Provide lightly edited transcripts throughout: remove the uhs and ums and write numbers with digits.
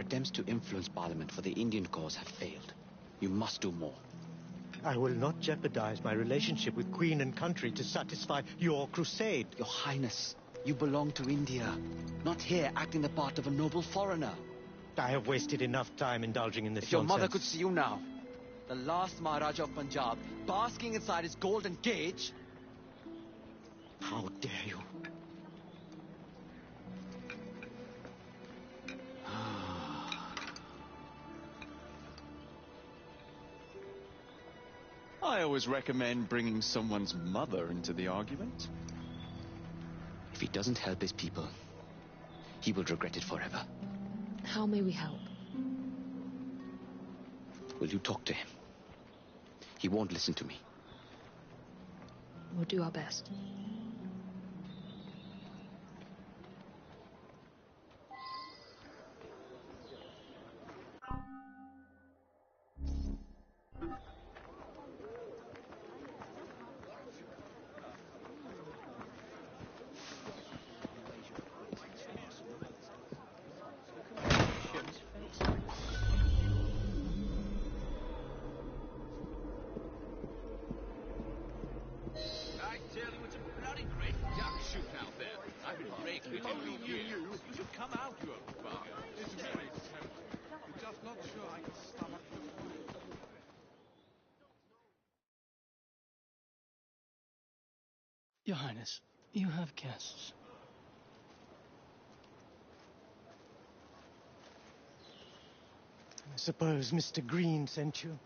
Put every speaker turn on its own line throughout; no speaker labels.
attempts to influence Parliament for the Indian cause have failed. You must do more.
I will not jeopardize my relationship with Queen and country to satisfy your crusade.
Your Highness, you belong to India, not here acting the part of a noble foreigner.
I have wasted enough time indulging in this
If your
nonsense.
mother could see you now, the last Maharaja of Punjab, basking inside his golden cage.
How dare you?
I always recommend bringing someone's mother into the argument.
If he doesn't help his people, he will regret it forever.
How may we help?
Will you talk to him? He won't listen to me.
We'll do our best.
Your Highness, you have guests.
I suppose Mr. Green sent you.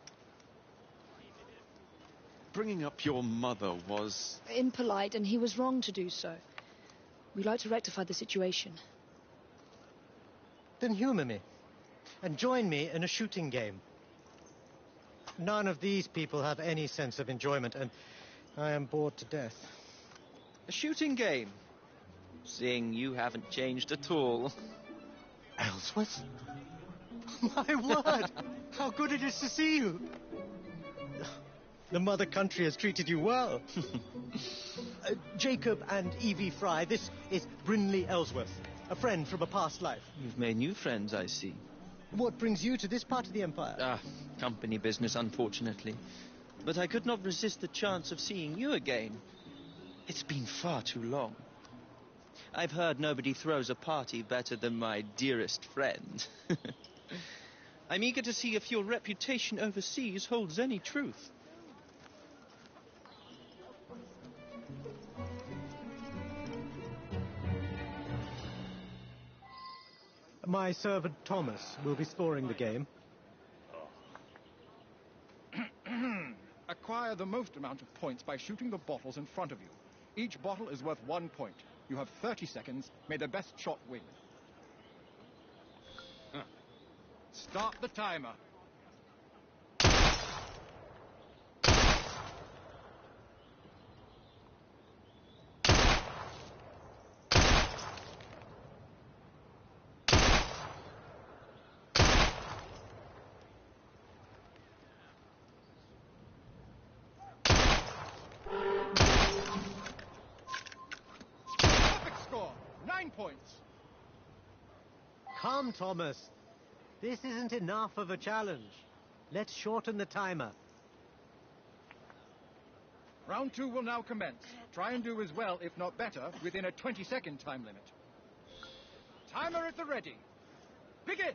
Bringing up your mother was...
Impolite, and he was wrong to do so. We'd like to rectify the situation.
Then humor me, and join me in a shooting game. None of these people have any sense of enjoyment, and I am bored to death.
A shooting game? Seeing you haven't changed at all.
Ellsworth? My word! How good it is to see you! The mother country has treated you well. Jacob and Evie Fry, this is Brinley Ellsworth, a friend from a past life.
You've made new friends, I see.
What brings you to this part of the Empire?
Company business, unfortunately. But I could not resist the chance of seeing you again. It's been far too long. I've heard nobody throws a party better than my dearest friend. I'm eager to see if your reputation overseas holds any truth.
My servant Thomas will be scoring the game.
Acquire the most amount of points by shooting the bottles in front of you. Each bottle is worth 1 point. You have 30 seconds. May the best shot win. Start the timer. Score 9 points.
Come, Thomas. This isn't enough of a challenge. Let's shorten the timer.
Round 2 will now commence. Try and do as well, if not better, within a 20-second time limit. Timer at the ready. Begin!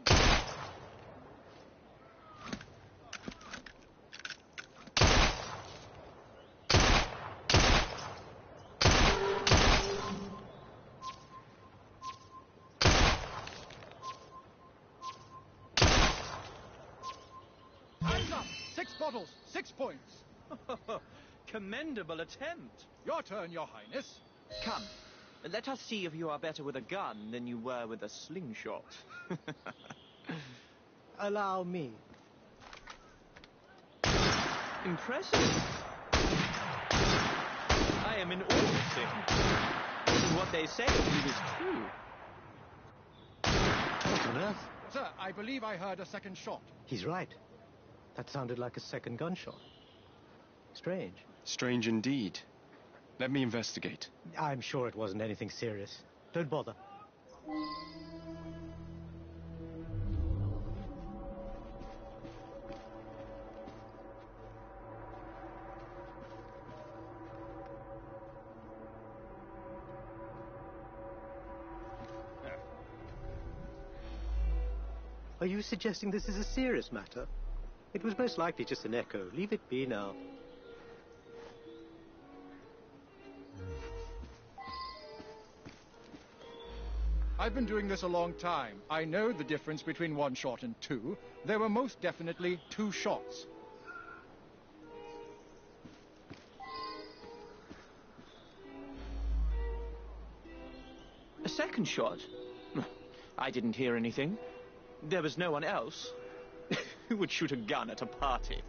Time's up! 6 bottles, 6 points.
Commendable attempt.
Your turn, Your Highness.
Come, let us see if you are better with a gun than you were with a slingshot.
Allow me.
Impressive. I am in awe of things. What they say of you is true.
What on earth?
Sir, I believe I heard a second shot.
He's right. That sounded like a second gunshot. Strange.
Strange indeed. Let me investigate.
I'm sure it wasn't anything serious. Don't bother. Are you suggesting this is a serious matter? It was most likely just an echo. Leave it be now.
I've been doing this a long time. I know the difference between one shot and two. There were most definitely two shots.
A second shot? I didn't hear anything. There was no one else. Who would shoot a gun at a party?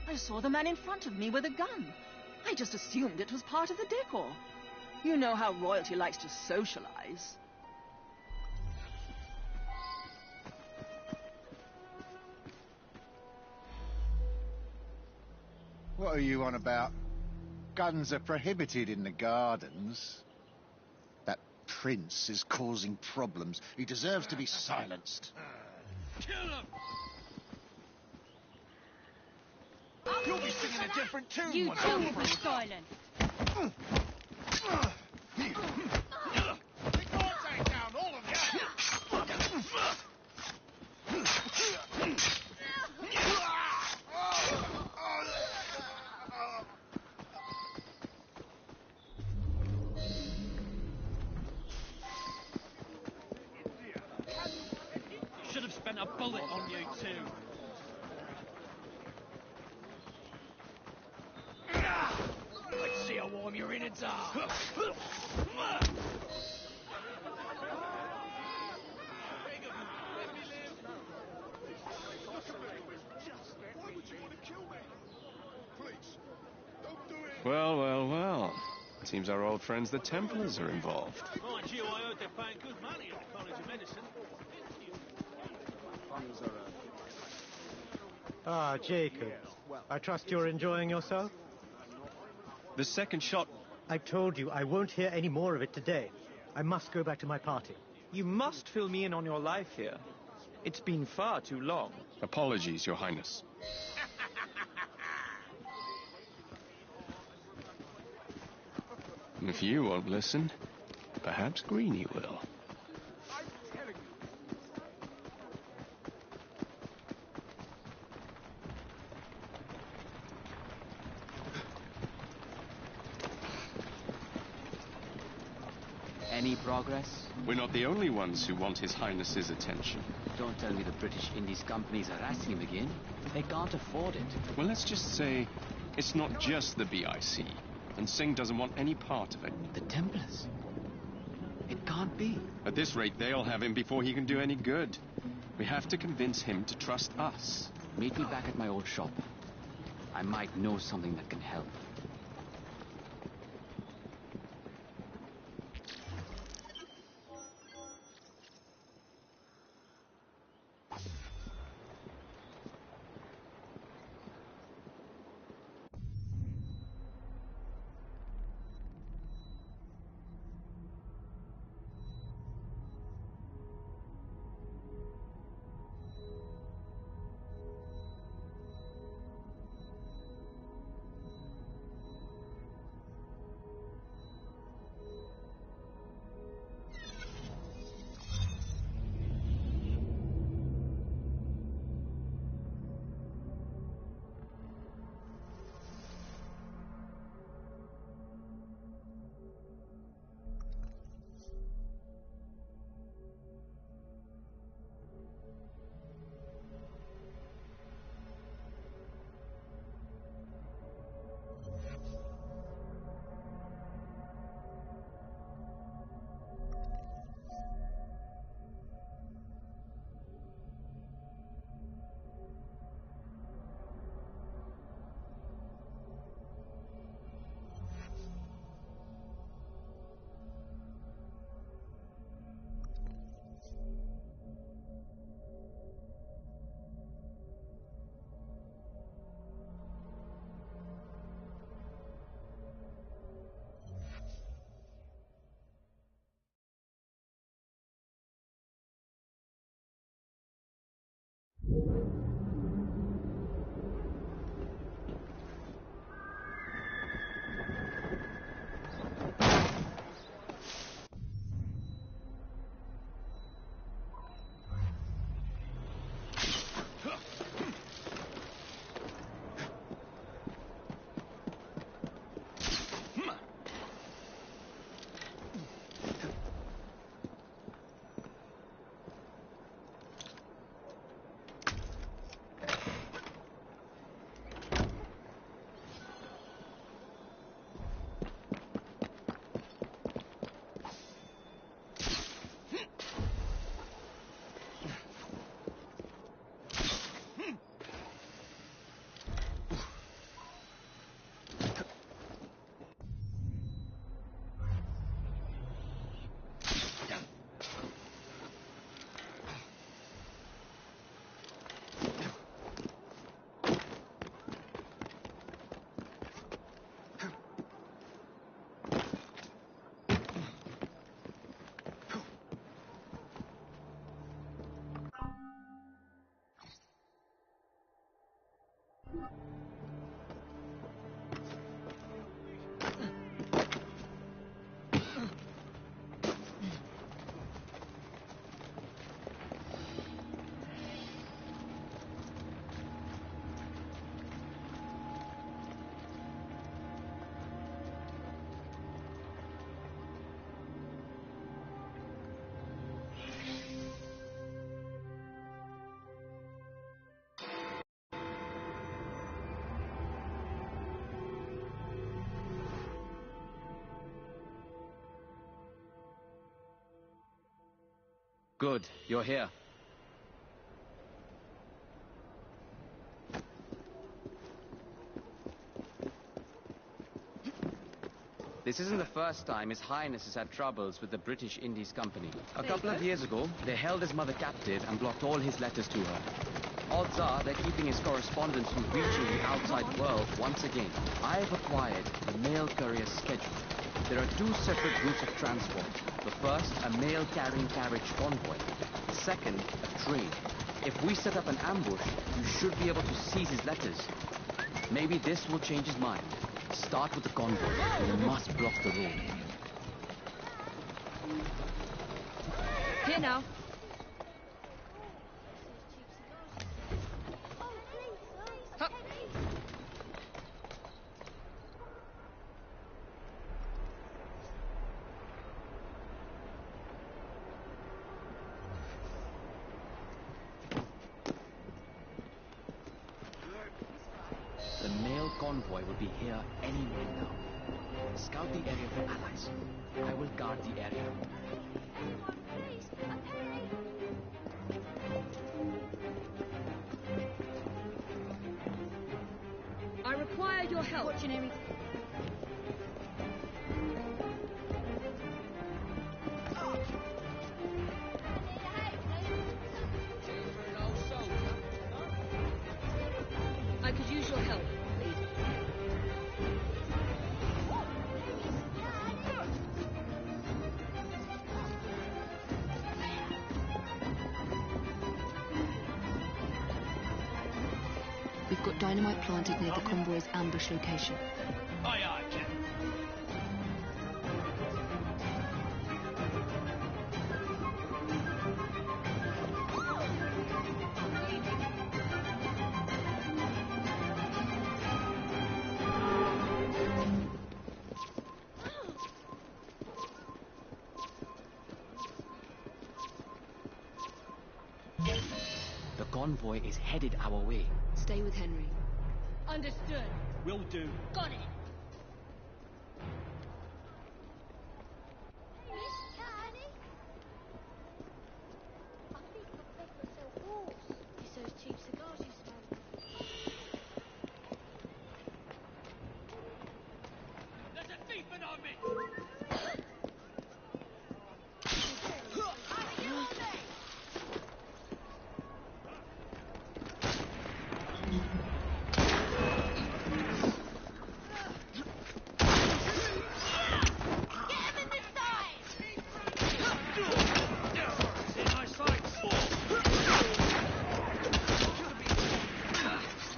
I saw the man in front of me with a gun. I just assumed it was part of the decor. You know how royalty likes to socialize.
What are you on about? Guns are prohibited in the gardens. That prince is causing problems. He deserves to be silenced.
Kill him! You'll be singing a different tune.
You too will be silent.
They can't take down all of you.
Should have spent a bullet on you too.
Let's see how warm your innards are.
Well, well, well. Seems our old friends the Templars are involved.
Mind you, I heard they're paying good money at the College of Medicine.
Ah, Jacob. I trust you're enjoying yourself?
The second shot...
I told you I won't hear any more of it today. I must go back to my party.
You must fill me in on your life here. It's been far too long.
Apologies, Your Highness. If you won't listen, perhaps Greenie will.
Any progress?
We're not the only ones who want His Highness's attention.
Don't tell me the British Indies company's harassing him again. They can't afford it.
Well, let's just say it's not just the BIC, and Singh doesn't want any part of it.
The Templars? It can't be.
At this rate, they'll have him before he can do any good. We have to convince him to trust us.
Meet me back at my old shop. I might know something that can help. Good, you're here. This isn't the first time His Highness has had troubles with the British Indies Company. A couple of years ago, they held his mother captive and blocked all his letters to her. Odds are they're keeping his correspondence from reaching the outside world once again. I've acquired the mail courier schedule. There are two separate routes of transport. The first, a mail-carrying carriage convoy. The second, a train. If we set up an ambush, you should be able to seize his letters. Maybe this will change his mind. Start with the convoy. We must block the road.
Here now.
The mail convoy will be here any minute now. Scout the area for allies. I will guard the area.
I require your help. What's your name? I could use your help, please. We've got dynamite planted near the convoy's ambush location.
Aye, aye, Captain.
The convoy is headed our way.
Stay with Henry.
Understood. Will do. Got it.
It's those cheap cigars you smoke.
There's a thief in our midst!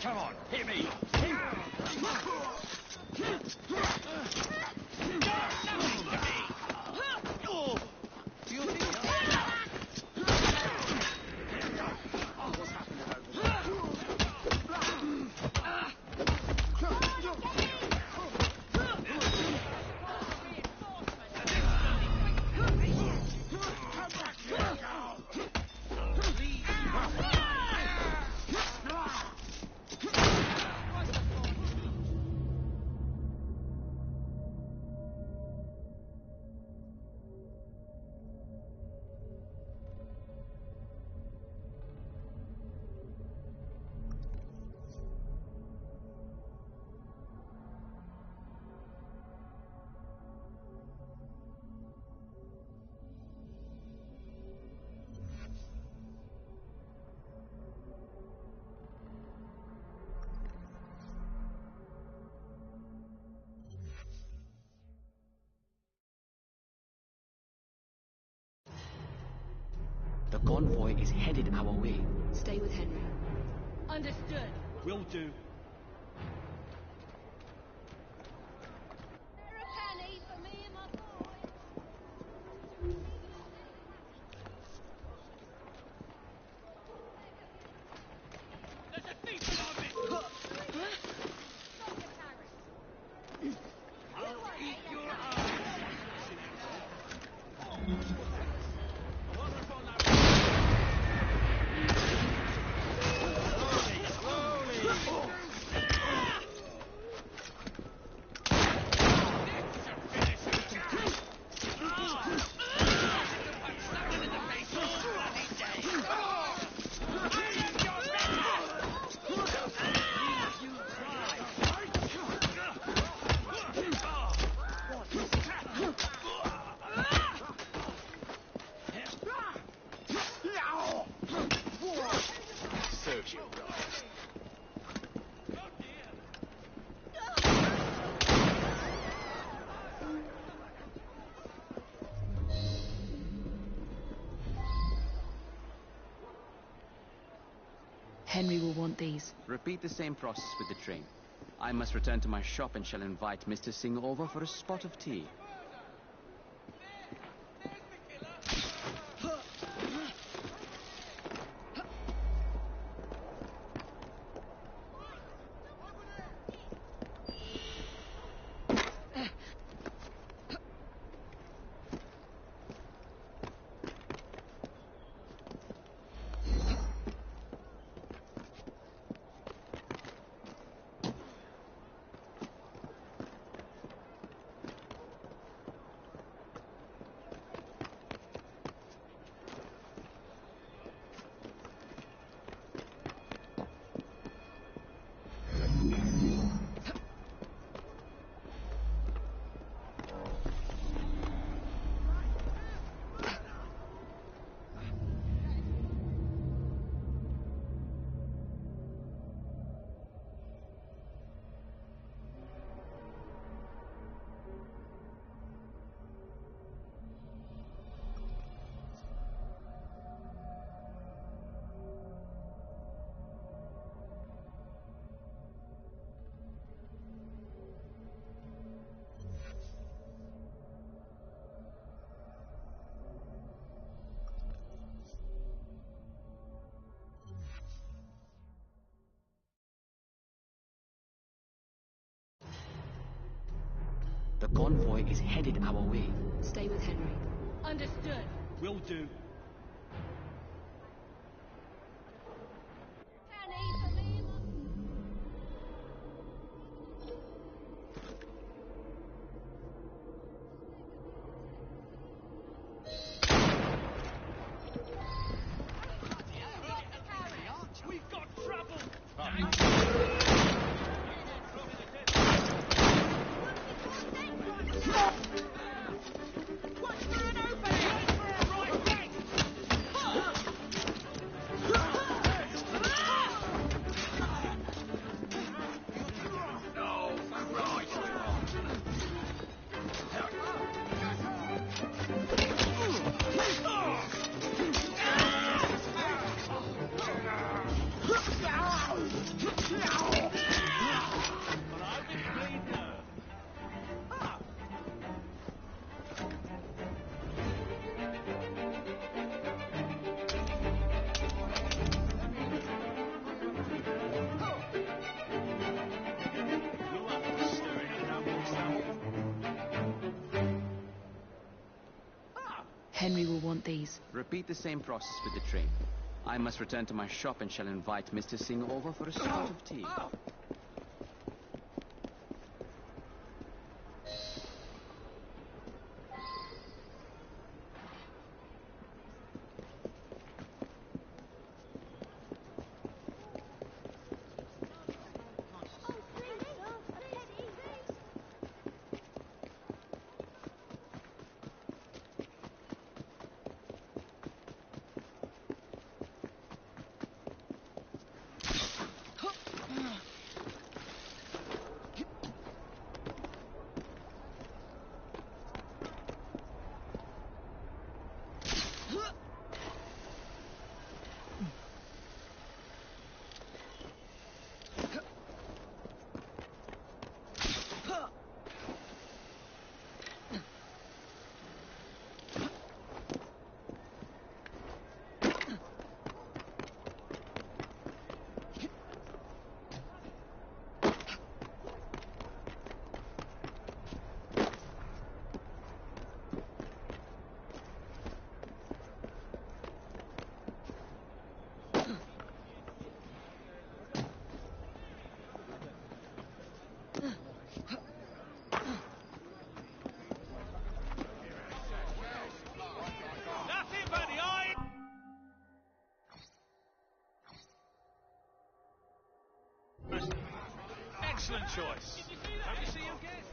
Come on, hit me!
The convoy is headed our way.
Stay with Henry.
Understood. Will do.
There a penny for me and my boy.
There's a thief in our midst!
Stop the carrot.
I'll eat your eyes!
Henry will want these.
Repeat the same process with the train. I must return to my shop and shall invite Mr. Singh over for a spot of tea. The convoy is headed our way.
Stay with Henry.
Understood.
Will do.
We've got trouble!
Henry will want these.
Repeat the same process with the train. I must return to my shop and shall invite Mr. Singh over for a spot of tea.
Excellent choice. Did you see that? Did you see him get?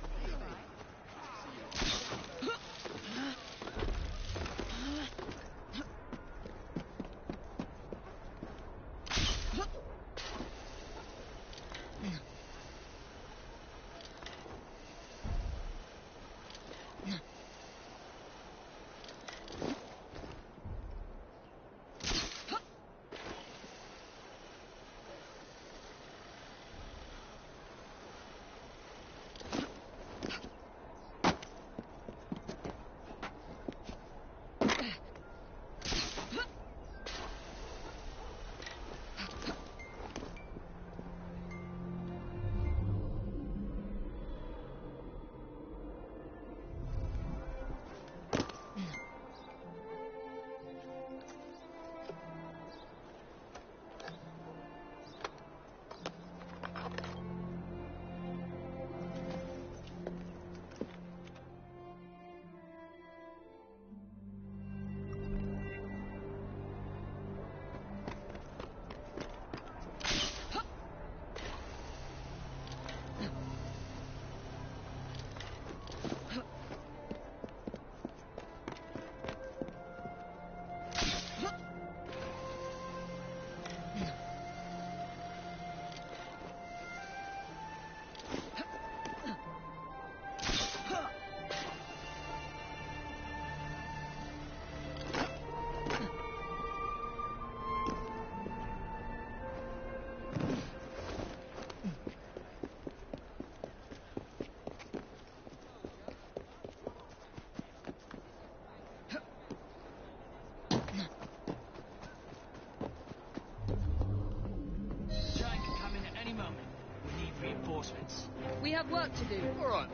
work to do.
All right.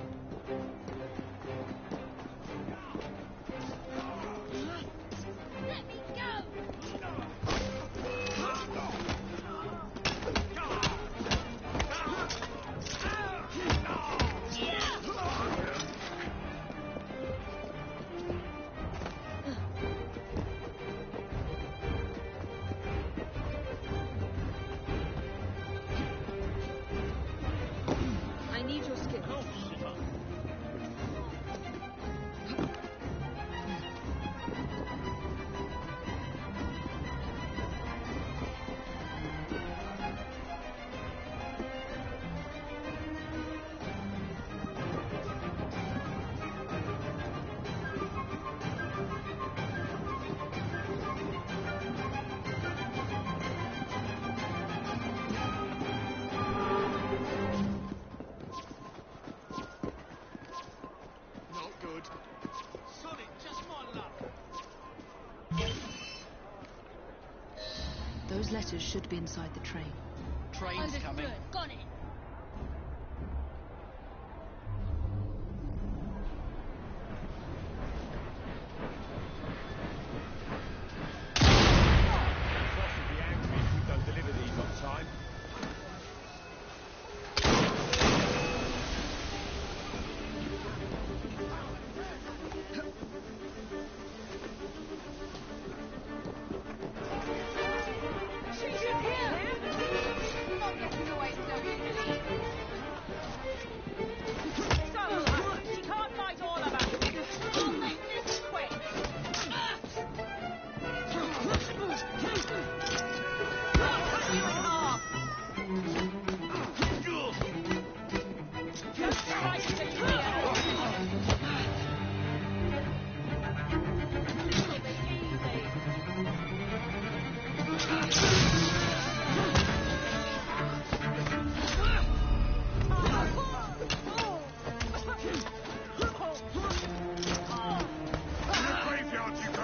Let me go!
I need your skill.
Not good. Sonic, just my luck.
Those letters should be inside the train.
Train's coming.
Understood. Got it.
Boss will be angry if we don't deliver these on time.
She's in here! Not getting away so easily. So, she can't fight all of us. I'll make this quick. Just try to take me out.
Graveyard you go.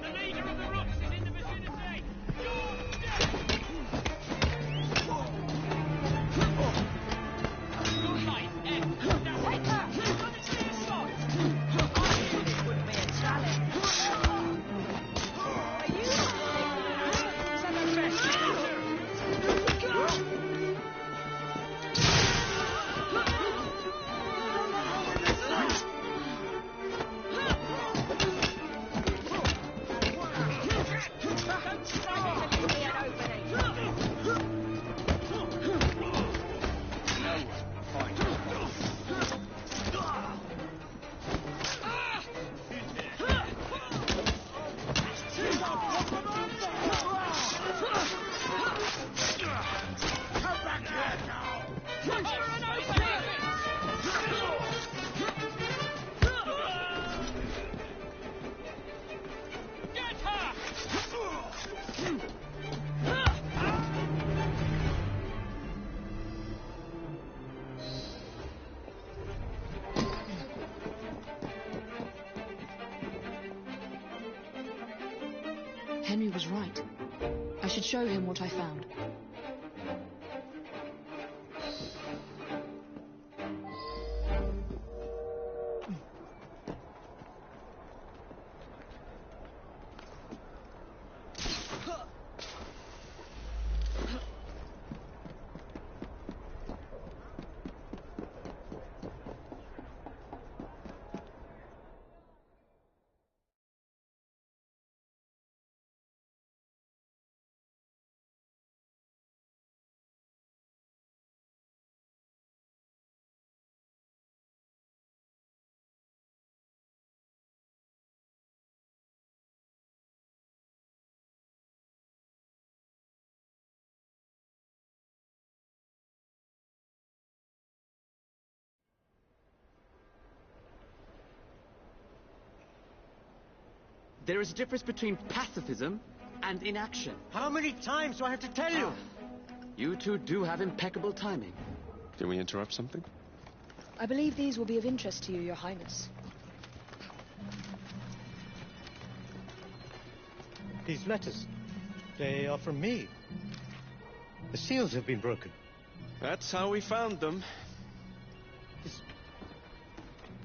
The leader of the rocks is in the vicinity! Good night, F. Now take her! She's got a clear shot!
It would be a challenge. Are you the best? Don't try to leave me an opening.
Come back here now.
Get her!
Henry was right. I should show him what I found.
There is a difference between pacifism and inaction.
How many times do I have to tell you?
You two do have impeccable timing.
Can we interrupt something?
I believe these will be of interest to you, Your Highness.
These letters, they are from me. The seals have been broken.
That's how we found them.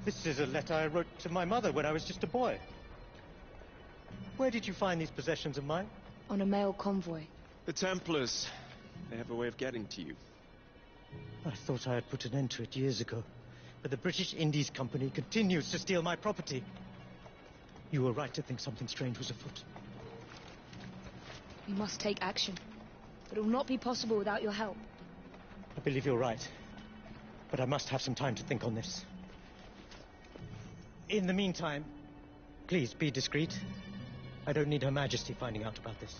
This is a letter I wrote to my mother when I was just a boy. Where did you find these possessions of mine?
On a mail convoy.
The Templars. They have a way of getting to you.
I thought I had put an end to it years ago, but the British Indies Company continues to steal my property. You were right to think something strange was afoot.
We must take action, but it will not be possible without your help.
I believe you're right, but I must have some time to think on this. In the meantime, please be discreet. I don't need Her Majesty finding out about this.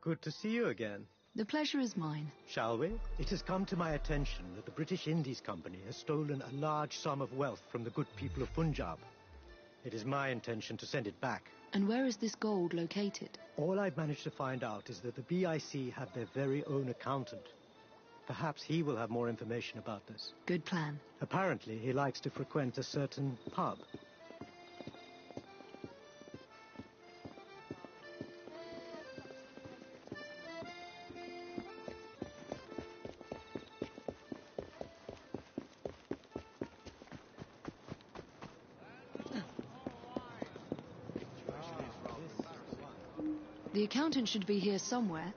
Good to see you again.
The pleasure is mine.
Shall we? It has come to my attention that the British Indies Company has stolen a large sum of wealth from the good people of Punjab. It is my intention to send it back.
And where is this gold located?
All I've managed to find out is that the BIC have their very own accountant. Perhaps he will have more information about this.
Good plan.
Apparently, he likes to frequent a certain pub.
The accountant should be here somewhere.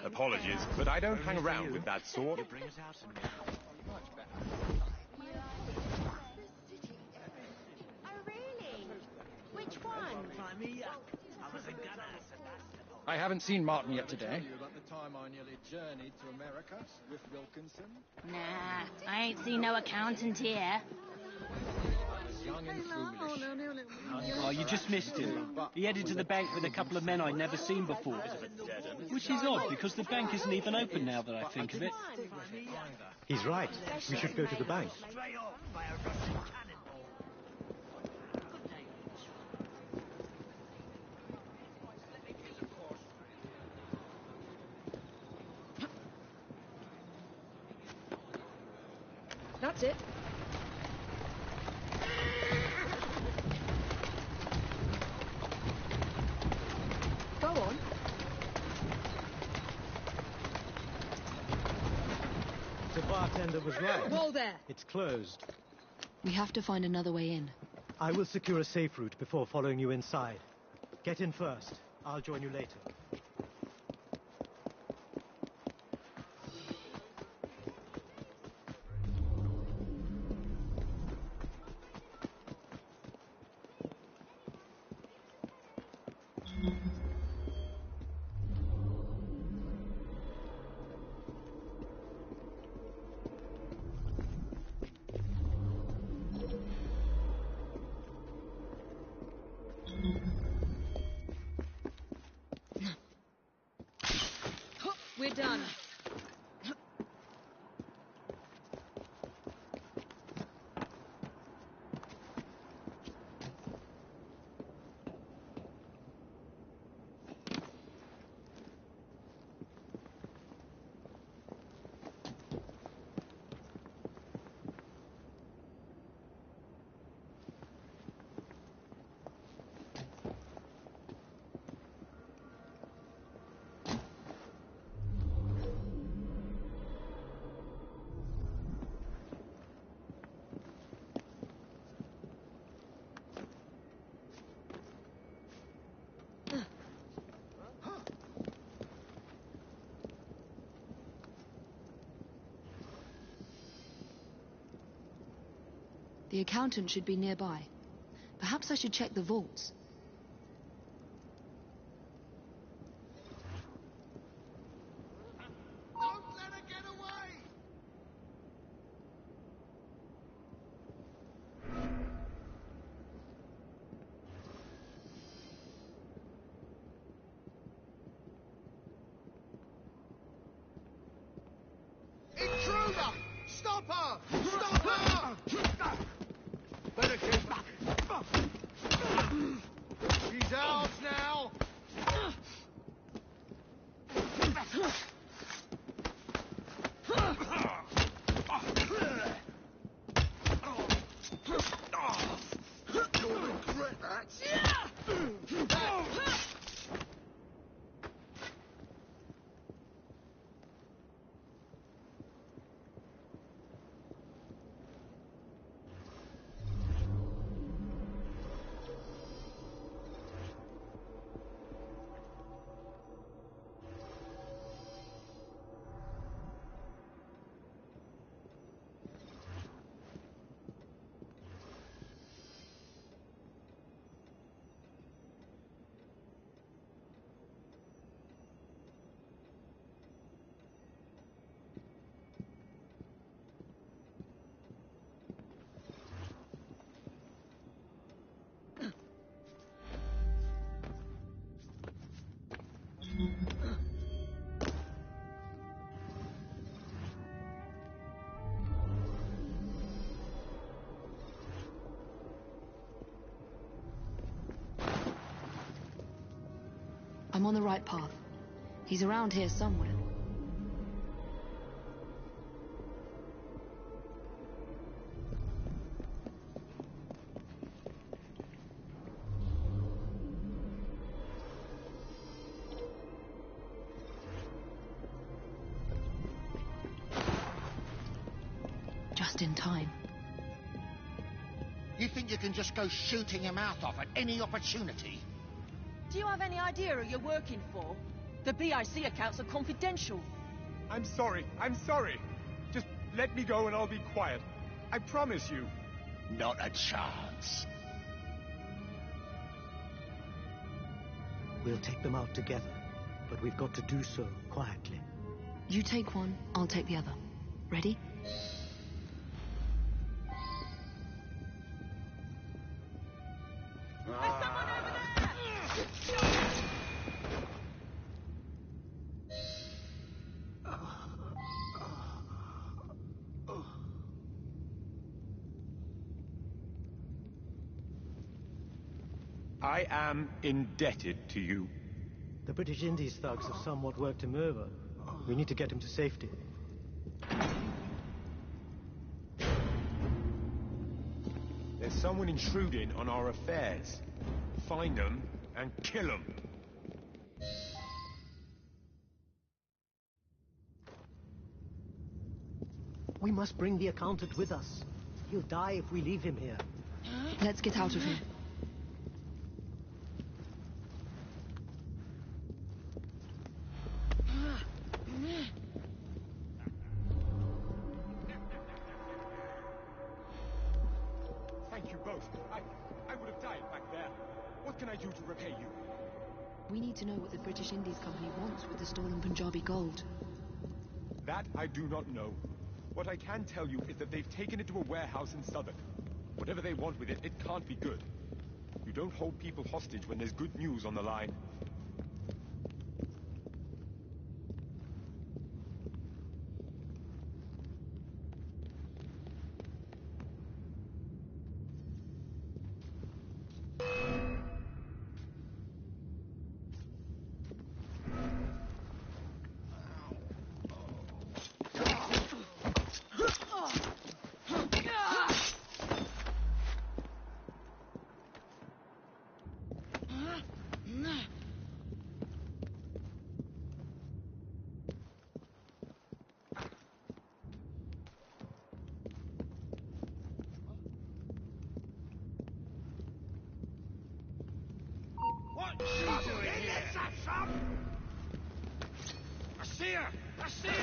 Apologies, but I don't hang around with that sort.
Oh, really? Which one?
I haven't seen Martin yet today. About the time I nearly journeyed to America with Wilkinson.
Nah, I ain't seen no accountant here.
I was young and foolish.
Oh, you just missed him. He headed to the bank with a couple of men I'd never seen before. Which is odd, because the bank isn't even open now that I think of it.
He's right. We should go to the bank.
That's it. Go on.
The bartender was right.
Whoa there.
It's closed.
We have to find another way in.
I will secure a safe route before following you inside. Get in first. I'll join you later.
done.
The accountant should be nearby. Perhaps I should check the vaults.
Don't let her get away! Intruder! Stop her! Stop her! Better get back. She's ours now. You'll regret that.
I'm on the right path. He's around here somewhere. Just in time.
You think you can just go shooting your mouth off at any opportunity?
Do you have any idea who you're working for? The BIC accounts are confidential.
I'm sorry. Just let me go and I'll be quiet. I promise you.
Not a chance.
We'll take them out together, but we've got to do so quietly.
You take one, I'll take the other. Ready?
I am indebted to you.
The British Indies thugs have somewhat worked him over. We need to get him to safety.
There's someone intruding on our affairs. Find them and kill them.
We must bring the accountant with us. He'll die if we leave him here.
Let's get out of here.
Thank you both. I would have died back there. What can I do to repay you?
We need to know what the British Indies Company wants with the stolen Punjabi gold.
That I do not know. What I can tell you is that they've taken it to a warehouse in Southwark. Whatever they want with it, it can't be good. You don't hold people hostage when there's good news on the line.
Come on, let's have some! I see her! I see her!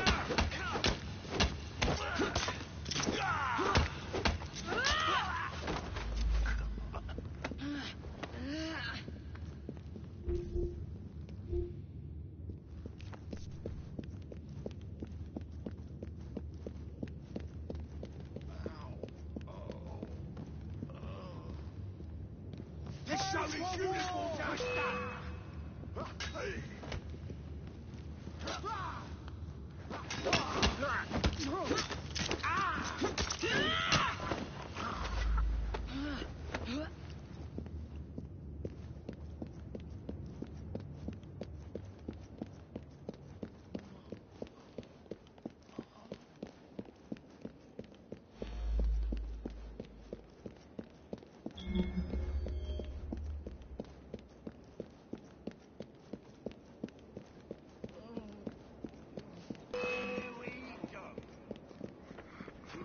Let's show these uniforms how it's done!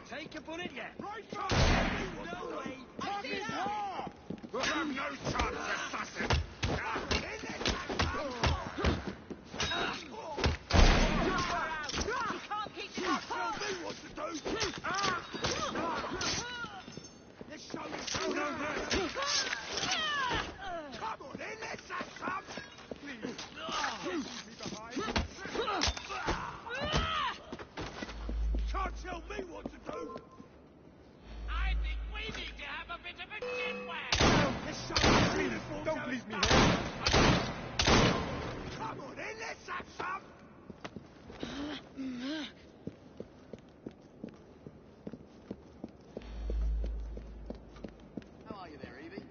Take a bullet yet?
Right back! No way! I see her! We'll have no chance, assassin!
You can't keep
Can't tell me what to do! Let's show you Come on in, let's have some! Please, leave me behind! Can't tell me what to do!
I think we need to have a bit of a chin-wag!
Let's show you uniforms!
Don't leave me here!
Come on in, let's have some!
How are you there, Evie?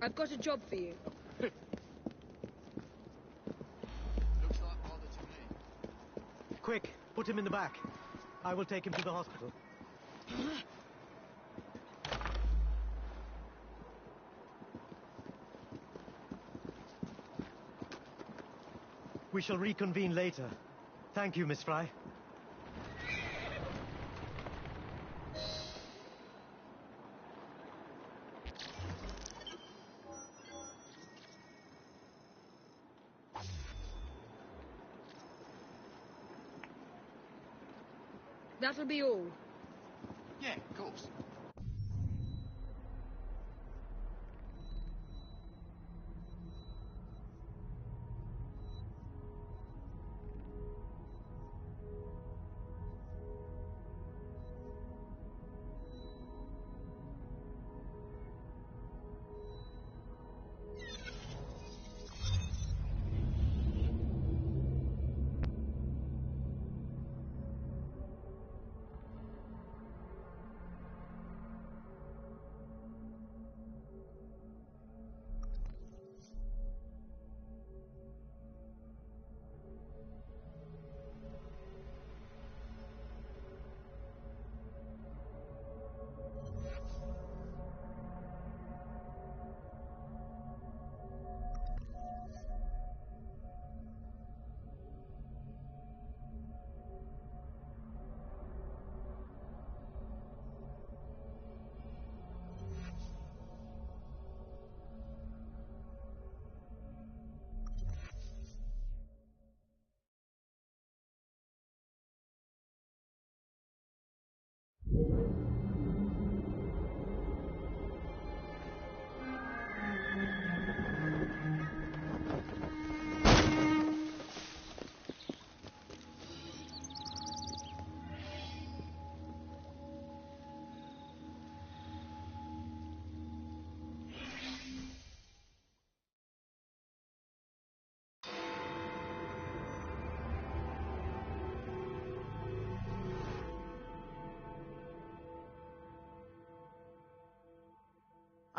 I've got a job for you.
Looks like bother to me.
Quick, put him in the back. I will take him to the hospital. We shall reconvene later. Thank you, Miss Fry.
That'll be all.
Yeah, of course.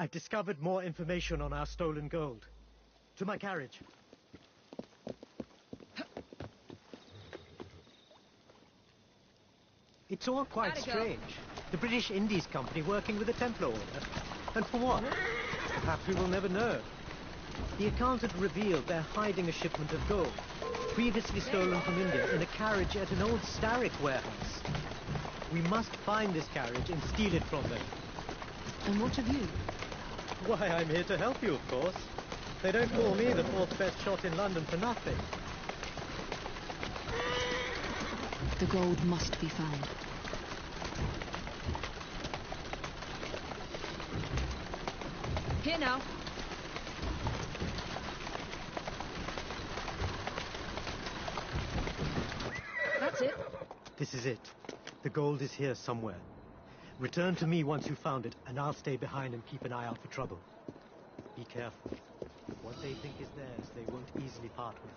I've discovered more information on our stolen gold. To my carriage. It's all quite strange. The British Indies Company working with the Templar Order. And for what? Perhaps we will never know. The accountant revealed they're hiding a shipment of gold, previously stolen from India, in a carriage at an old Starrick warehouse. We must find this carriage and steal it from them.
And what of you?
Why, I'm here to help you, of course. They don't call me the fourth best shot in London for nothing.
The gold must be found.
Here now. That's it.
This is it. The gold is here somewhere. Return to me once you've found it, and I'll stay behind and keep an eye out for trouble. Be careful. What they think is theirs, they won't easily part with.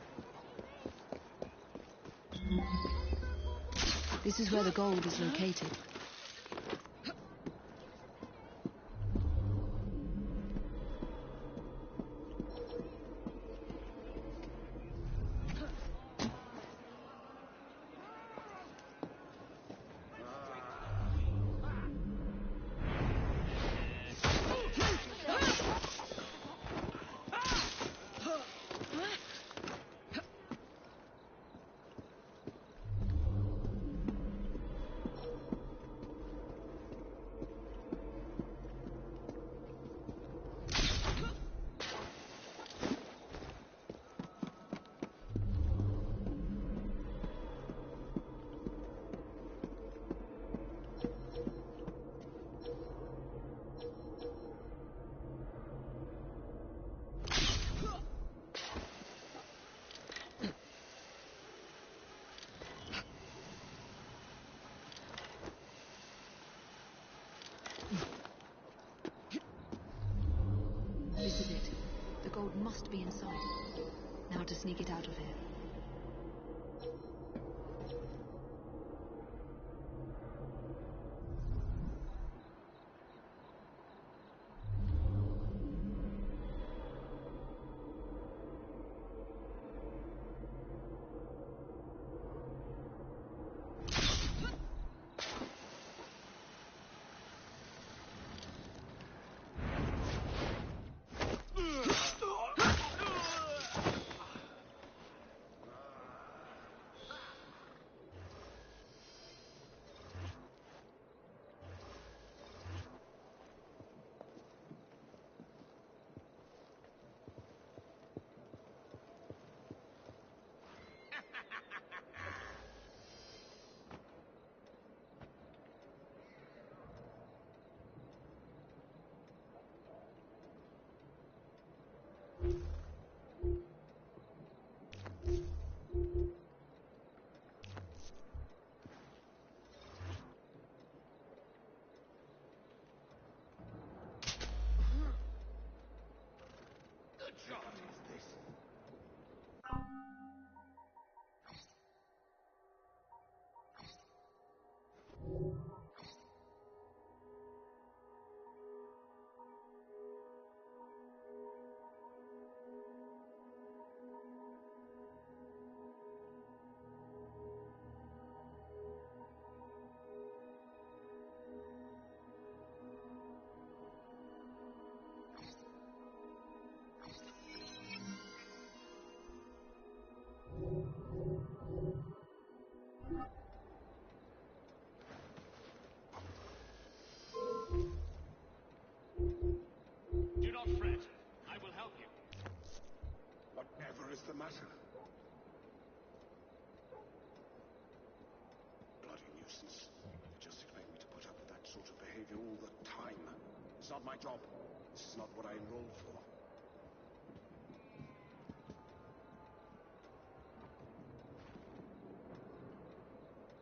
This is where the gold is located. This is it. The gold must be inside. Now to sneak it out of here.
Do not fret. I will help you.
Whatever is the matter? Bloody nuisance. You just expect me to put up with that sort of behavior all the time. It's not my job. This is not what I enrolled for.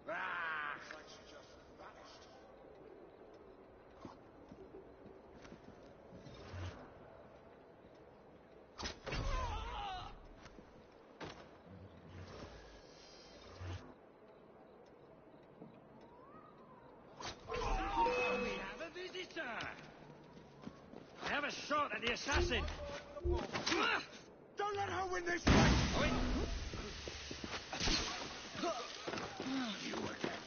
Ah! It's like she just vanished.
We have a visitor! I have a shot at the assassin!
Don't let her win this fight! You again.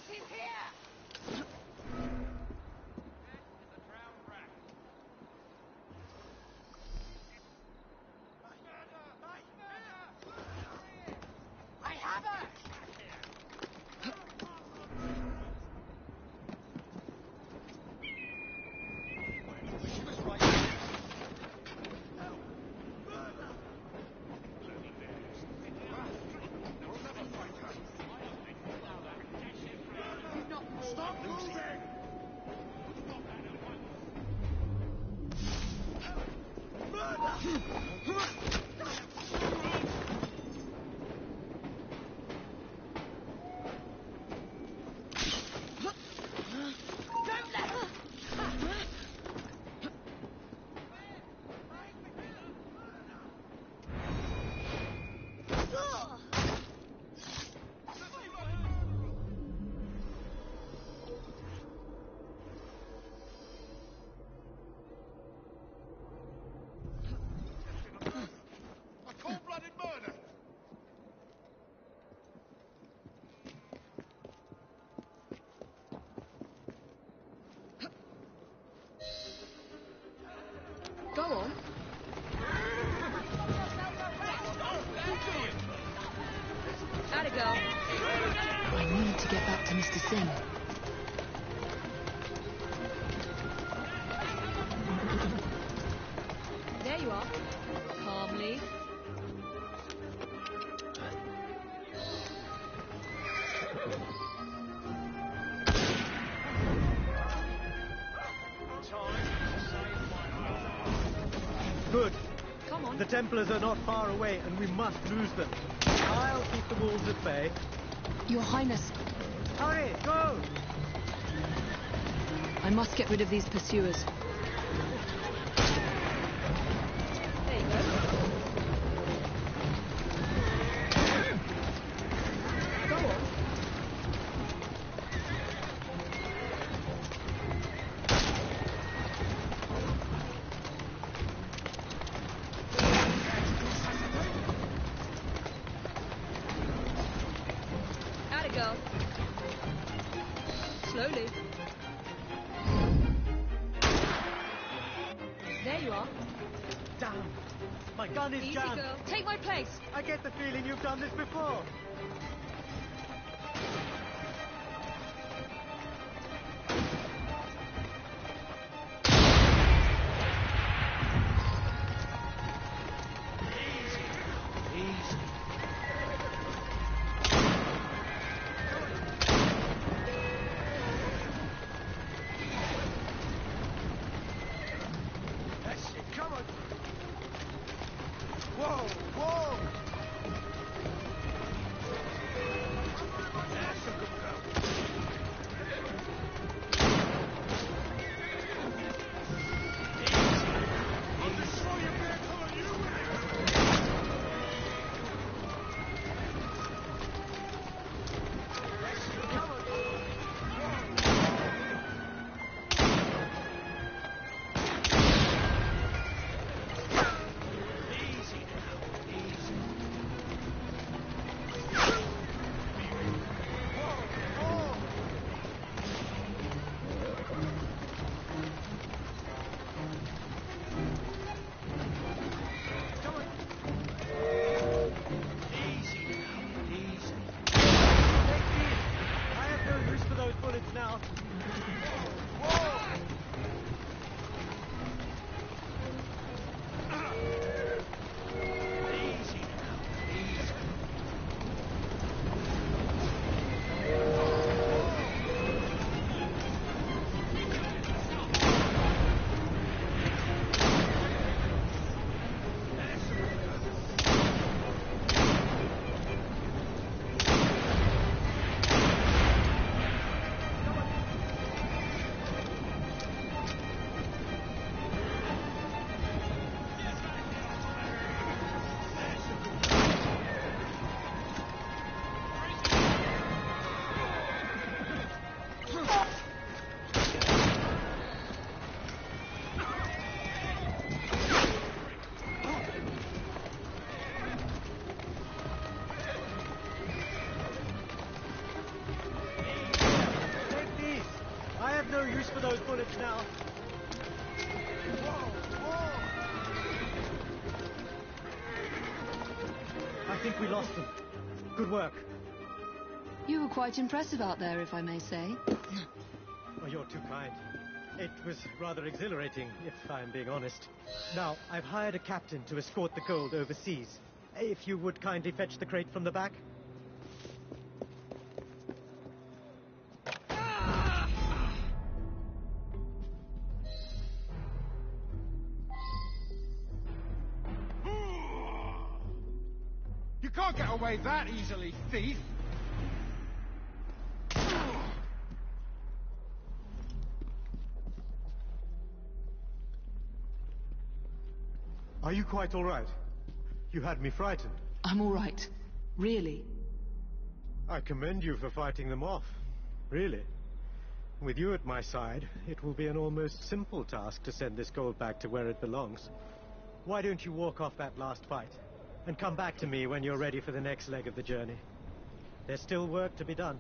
He's here!
Cold-blooded murder!
Go on. Atta go.
I need to get back to Mr. Singh.
There you are. Calmly.
Good.
Come on.
The Templars are not far away, and we must lose them. I'll keep the wolves at bay.
Your Highness,
Hurry, go!
I must get rid of these pursuers.
There you go. Go on. Atta go. Slowly. There you are.
Damn! My gun is
Easy,
jammed.
girl. Take my place.
I get the feeling you've done this before. Now. No use for those bullets now. I think we lost them. Good work.
You were quite impressive out there, if I may say.
Oh, you're too kind. It was rather exhilarating, if I'm being honest. Now, I've hired a captain to escort the gold overseas. If you would kindly fetch the crate from the back.
can't get away that easily, thief!
Are you quite all right? You had me frightened.
I'm all right. Really.
I commend you for fighting them off. Really. With you at my side, it will be an almost simple task to send this gold back to where it belongs. Why don't you walk off that last fight, and come back to me when you're ready for the next leg of the journey? There's still work to be done.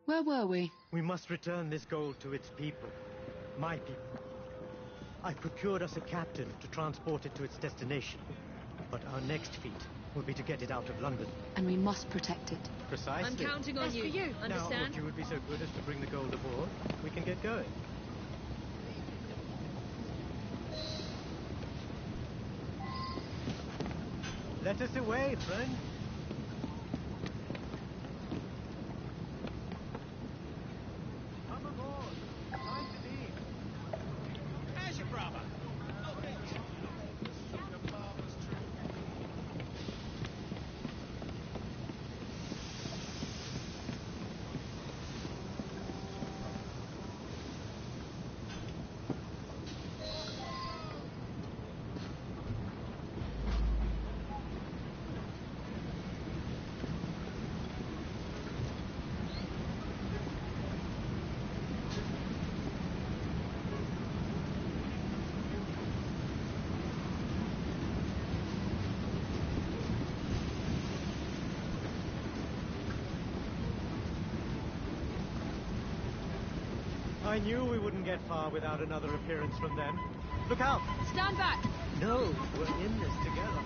Where were we?
We must return this gold to its people. My people. I procured us a captain to transport it to its destination. But our next feat will be to get it out of London.
And we must protect it.
Precisely.
I'm counting on you. For you, understand?
Now, if you would be so good as to bring the gold aboard, we can get going. Let us away, friend. I knew we wouldn't get far without another appearance from them. Look out!
Stand back!
No, we're in this together.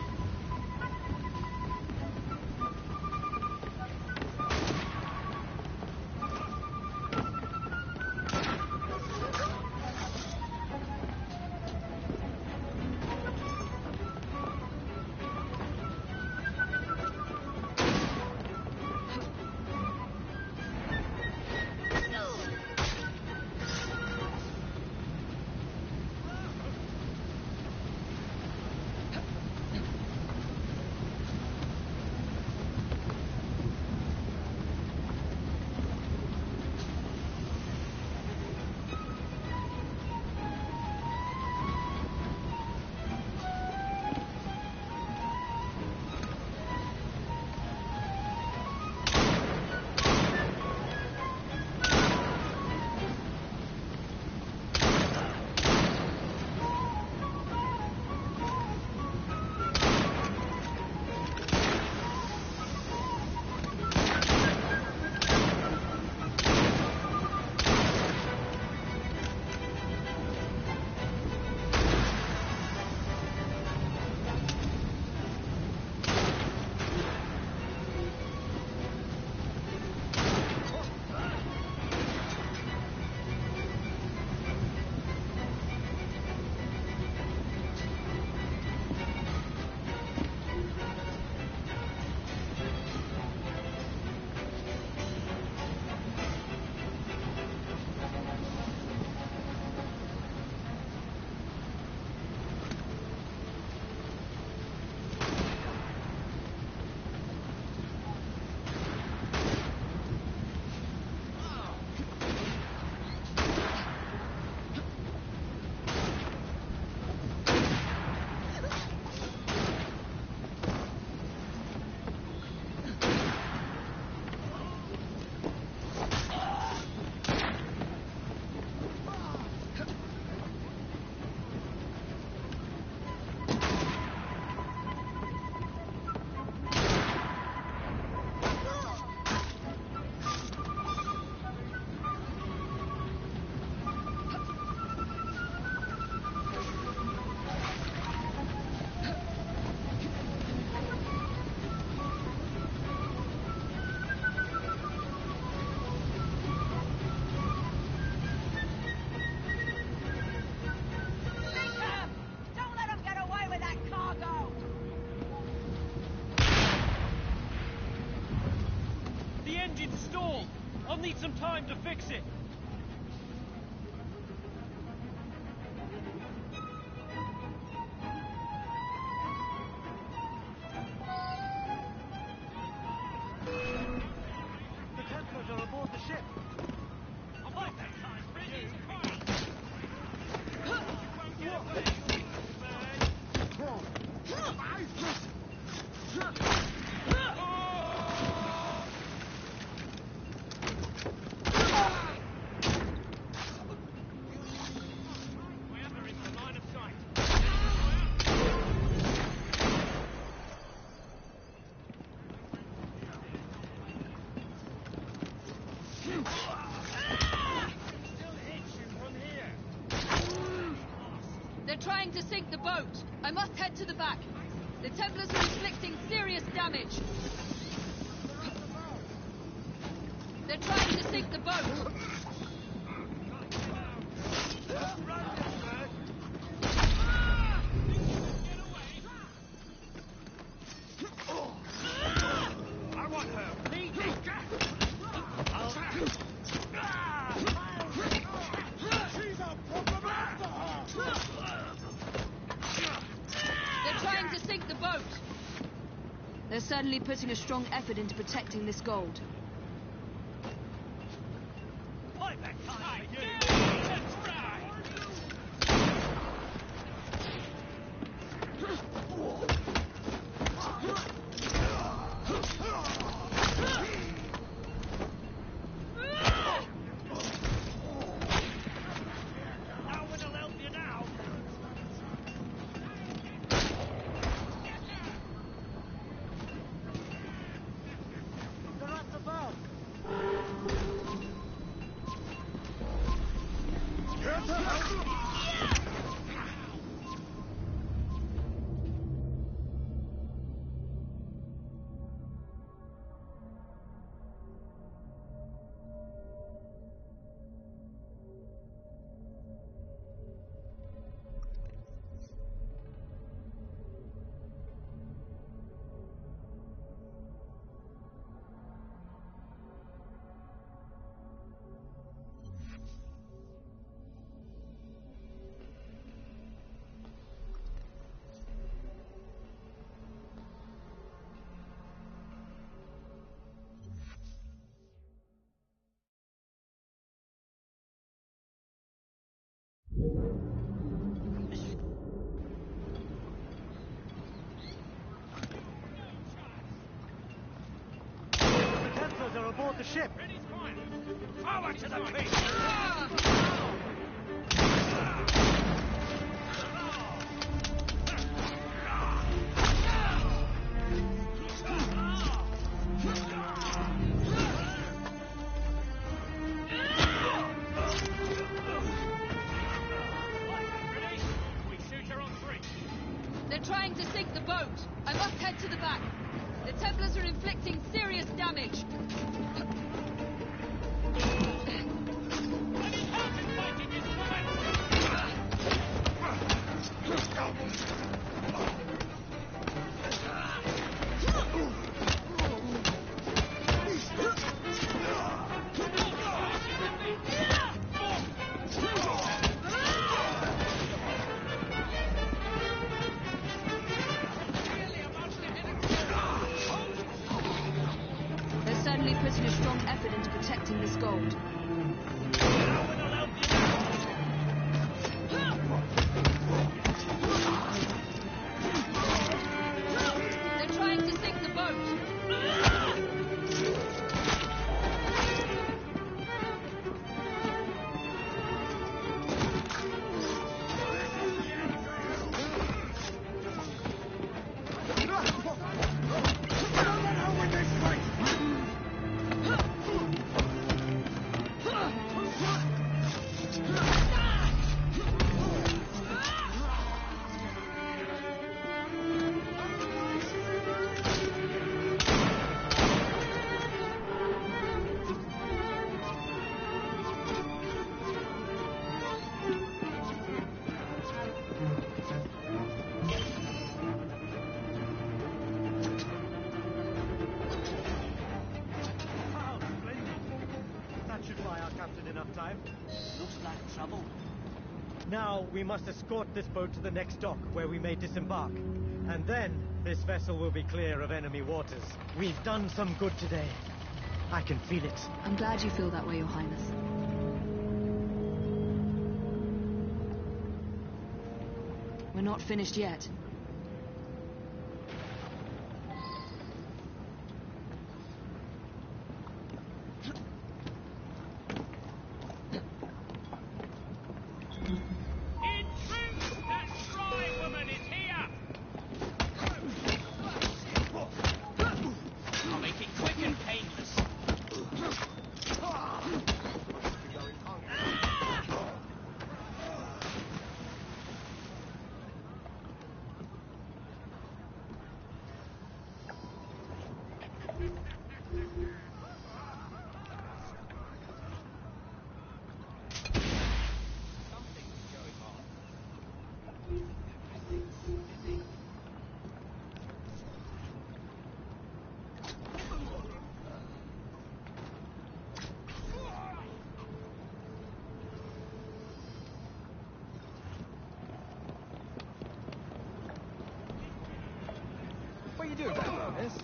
need some time to fix it.
The Templars are aboard the ship.
They're trying to sink the boat. I must head to the back. The Templars are inflicting serious damage. They're trying to sink the boat.
I want her. She's a problem after her.
They're trying to sink the boat. They're certainly putting a strong effort into protecting this gold.
Are aboard the ship.
Forward to the beach!
We shoot her on 3.
They're trying to sink the boat. I must head to the back. The Templars are inflicting serious damage. They're certainly putting a strong effort into protecting this gold. They're trying to sink the boat.
trouble.
Now we must escort this boat to the next dock where we may disembark. And then this vessel will be clear of enemy waters. We've done some good today. I can feel it.
I'm glad you feel that way, Your Highness. We're not finished yet.
What are you doing, Miss?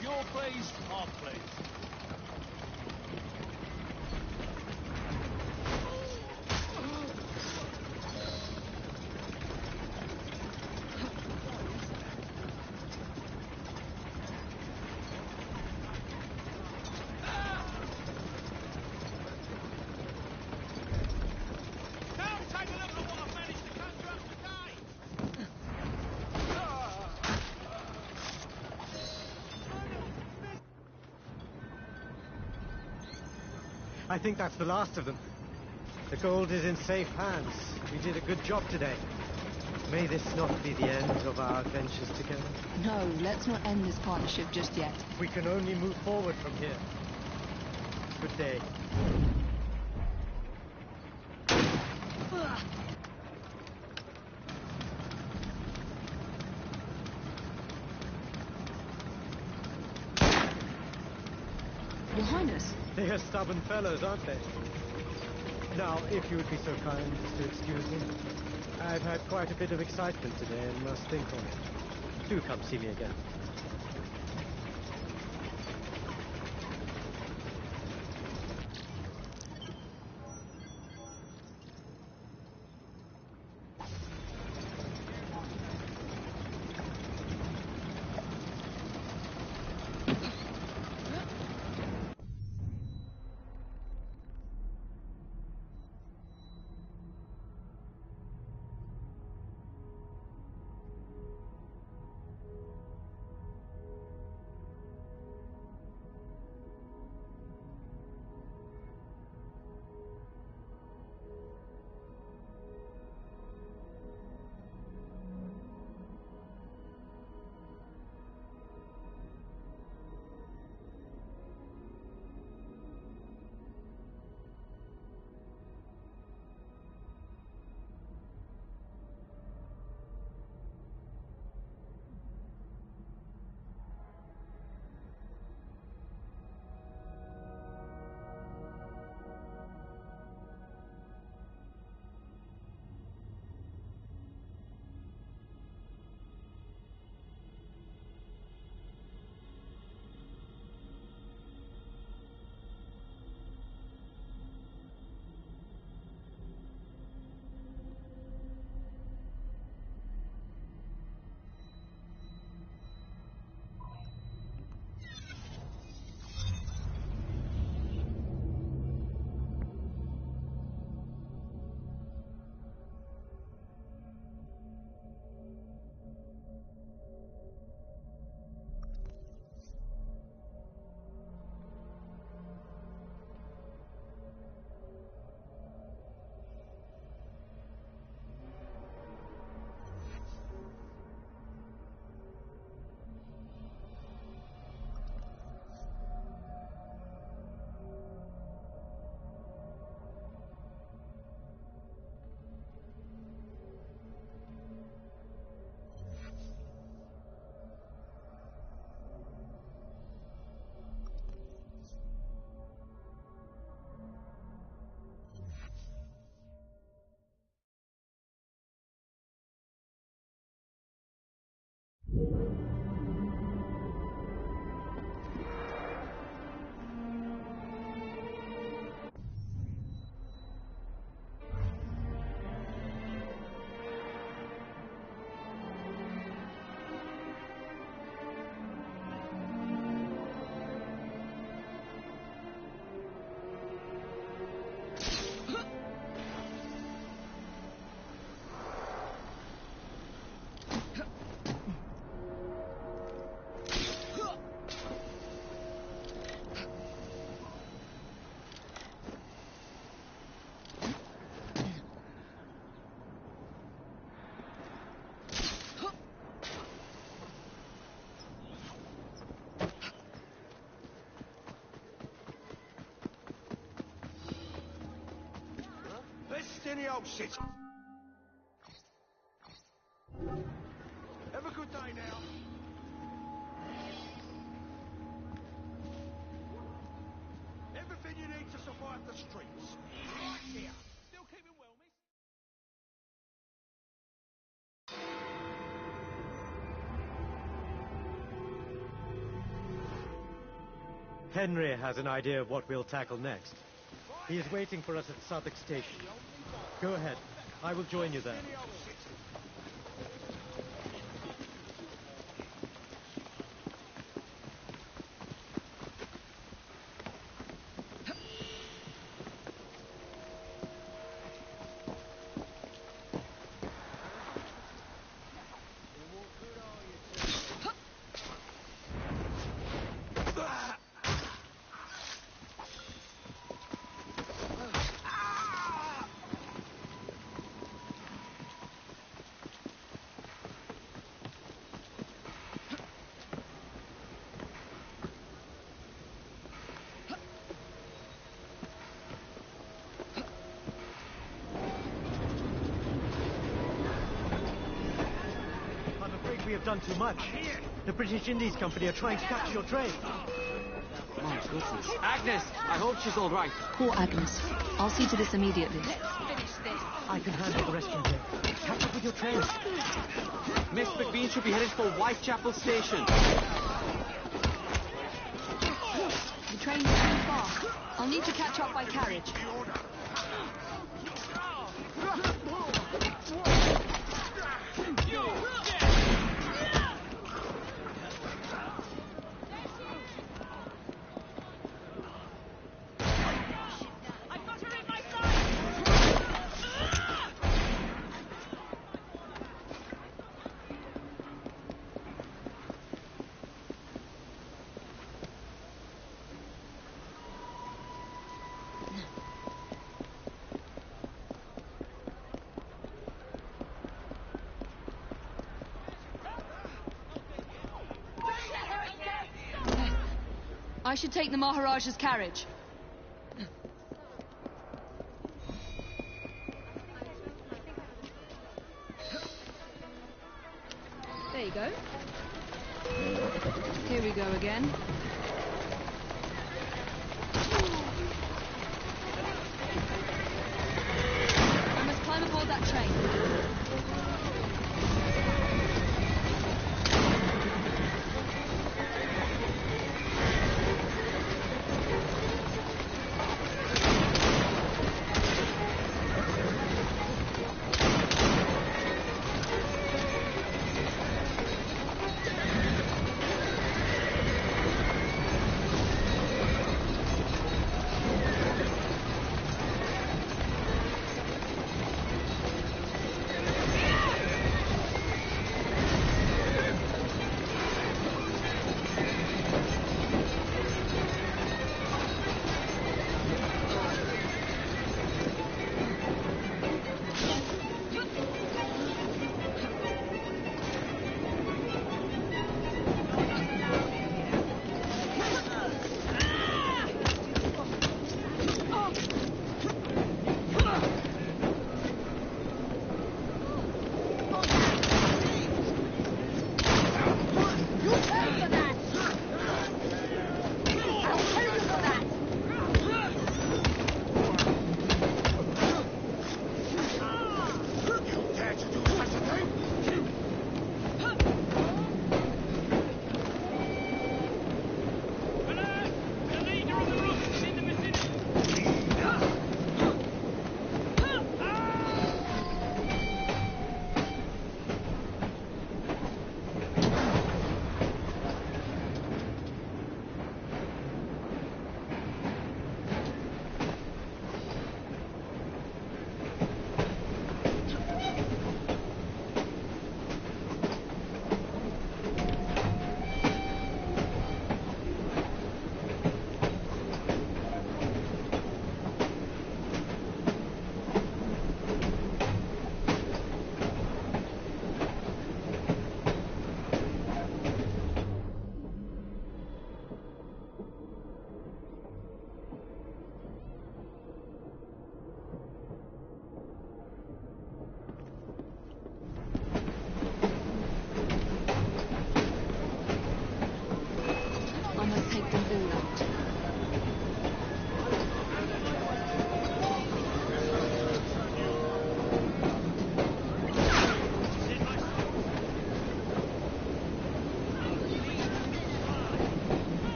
Your place, our place.
I think that's the last of them. The gold is in safe hands. We did a good job today. May this not be the end of our adventures together.
No, let's not end this partnership just yet.
We can only move forward from here. Good day.
Your Highness.
They are stubborn fellows, aren't they? Now, if you would be so kind as to excuse me. I've had quite a bit of excitement today and must think on it. Do come see me again.
any old shit. Have a good day now. Everything you need to survive the streets. Right here. Still keeping well, miss?
Henry has an idea of what we'll tackle next. He is waiting for us at Southwark Station. Go ahead. I will join you there. We have done too much. The British Indies Company are trying to capture your train.
My goodness. Agnes, I hope she's all right.
Poor Agnes. I'll see to this immediately.
Finish this.
I can handle the rest from here. Catch up with your train.
Miss McBean should be headed for Whitechapel Station.
The train is too far. I'll need to catch up by carriage. I should take the Maharaja's carriage.
There you go.
Here we go again. I must climb aboard that train.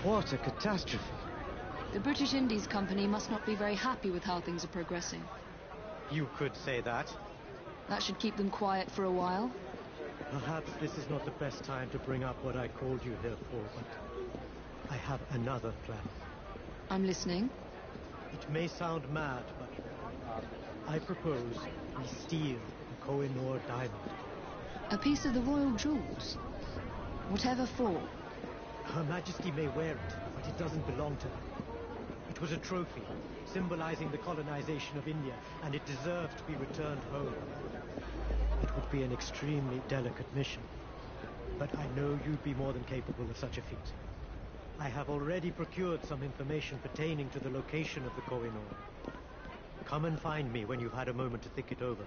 What a catastrophe.
The British Indies Company must not be very happy with how things are progressing.
You could say that.
That should keep them quiet for a while.
Perhaps this is not the best time to bring up what I called you here for, but I have another plan.
I'm listening.
It may sound mad, but I propose we steal the Koh-i-Noor diamond.
A piece of the royal jewels? Whatever for?
Her Majesty may wear it, but it doesn't belong to her. It was a trophy, symbolizing the colonization of India, and it deserves to be returned home. It would be an extremely delicate mission, but I know you'd be more than capable of such a feat. I have already procured some information pertaining to the location of the Koh-i-Noor. Come and find me when you've had a moment to think it over.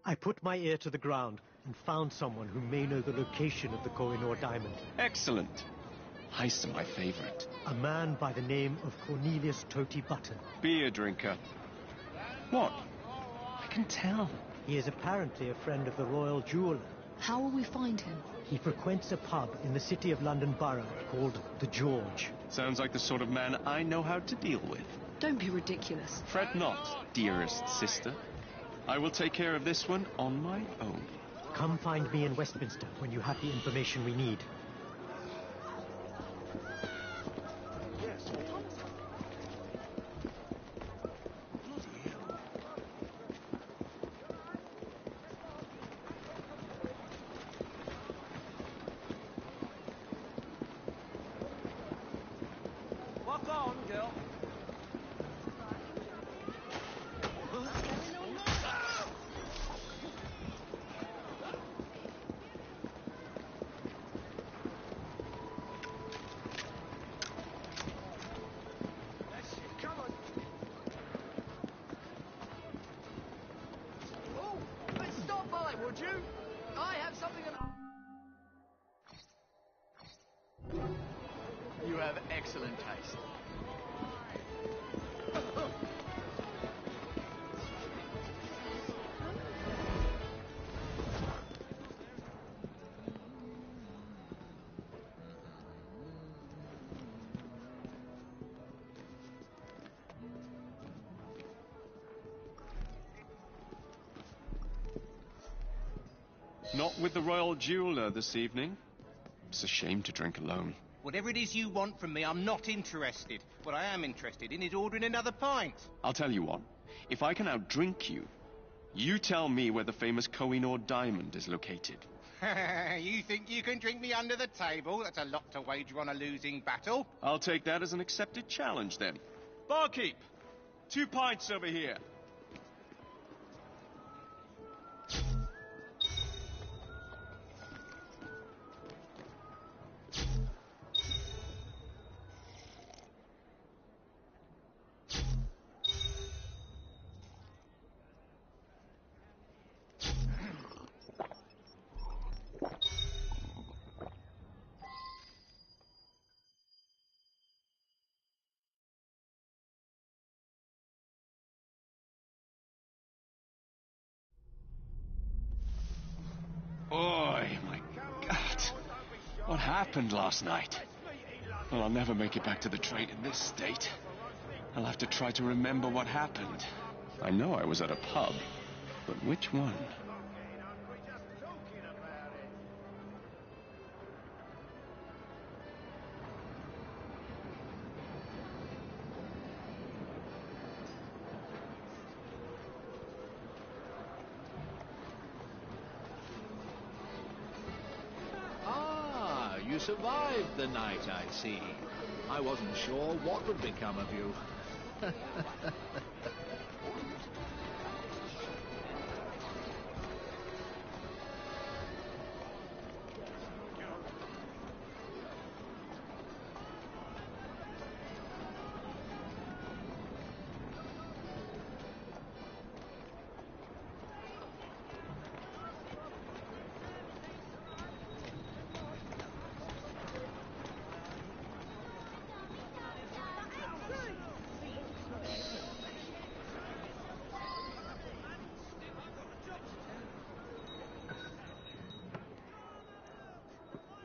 I put my ear to the ground and found someone who may know the location of the Koh-i-Noor diamond.
Excellent. Heists are my favorite.
A man by the name of Cornelius Toty Button.
Beer drinker. What? I can tell.
He is apparently a friend of the royal jeweler.
How will we find him?
He frequents a pub in the City of London Borough called the George.
Sounds like the sort of man I know how to deal with.
Don't be ridiculous.
Fret not, dearest sister. I will take care of this one on my own.
Come find me in Westminster when you have the information we need.
Walk on, girl.
Stop by, would you? I have something of... You have excellent taste.
Not with the royal jeweler this evening. It's a shame to drink alone.
Whatever it is you want from me, I'm not interested. What I am interested in is ordering another pint.
I'll tell you what. If I can outdrink you, you tell me where the famous Koh-i-Noor diamond is located.
You think you can drink me under the table? That's a lot to wager on a losing battle.
I'll take that as an accepted challenge, then. Barkeep! 2 pints over here. Boy, my God. What happened last night? Well, I'll never make it back to the train in this state. I'll have to try to remember what happened. I know I was at a pub, but which one?
You survived the night, I see. I wasn't sure what would become of you.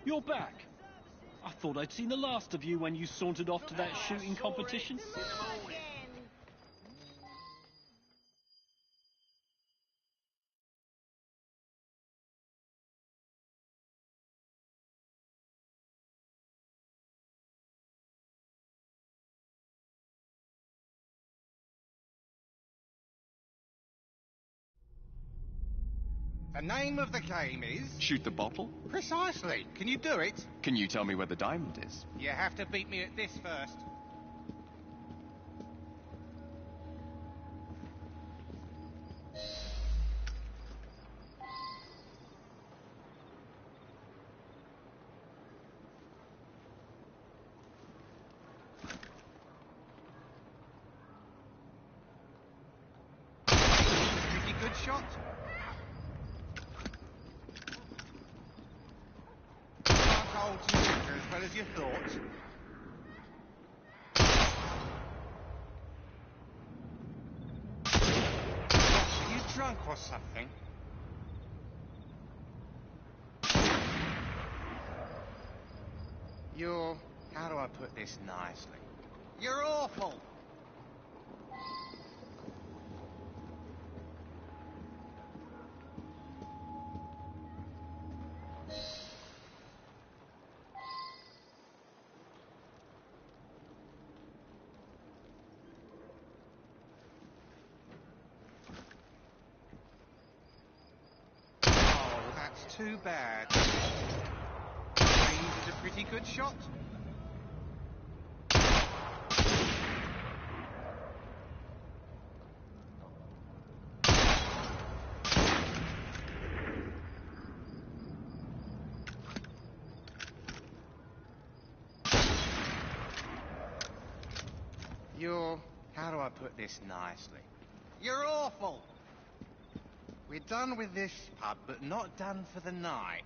You're back. I thought I'd seen the last of you when you sauntered off to that shooting competition.
The name of the game is...
Shoot the bottle?
Precisely. Can you do it?
Can you tell me where the diamond is?
You have to beat me at this first. Pretty good shot. Hold together as well as you thought. Are you drunk or something? You're... how do I put this nicely? You're awful! too bad. James is a pretty good shot. How do I put this nicely? You're awful! We're done with this pub, but not done for the night.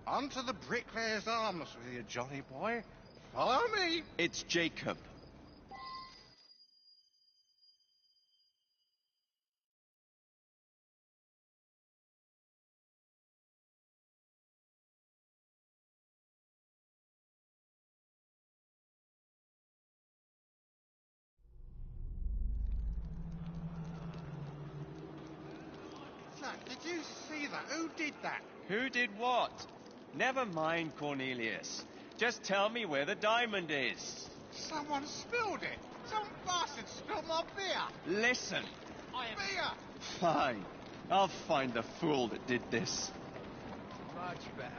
On to the Bricklayer's Arms with you, Johnny boy. Follow me!
It's Jacob.
Did you see that? Who did that?
Who did what? Never mind, Cornelius. Just tell me where the diamond is.
Someone spilled it. Some bastard spilled my beer.
Listen.
Beer!
Fine. I'll find the fool that did this.
Much better.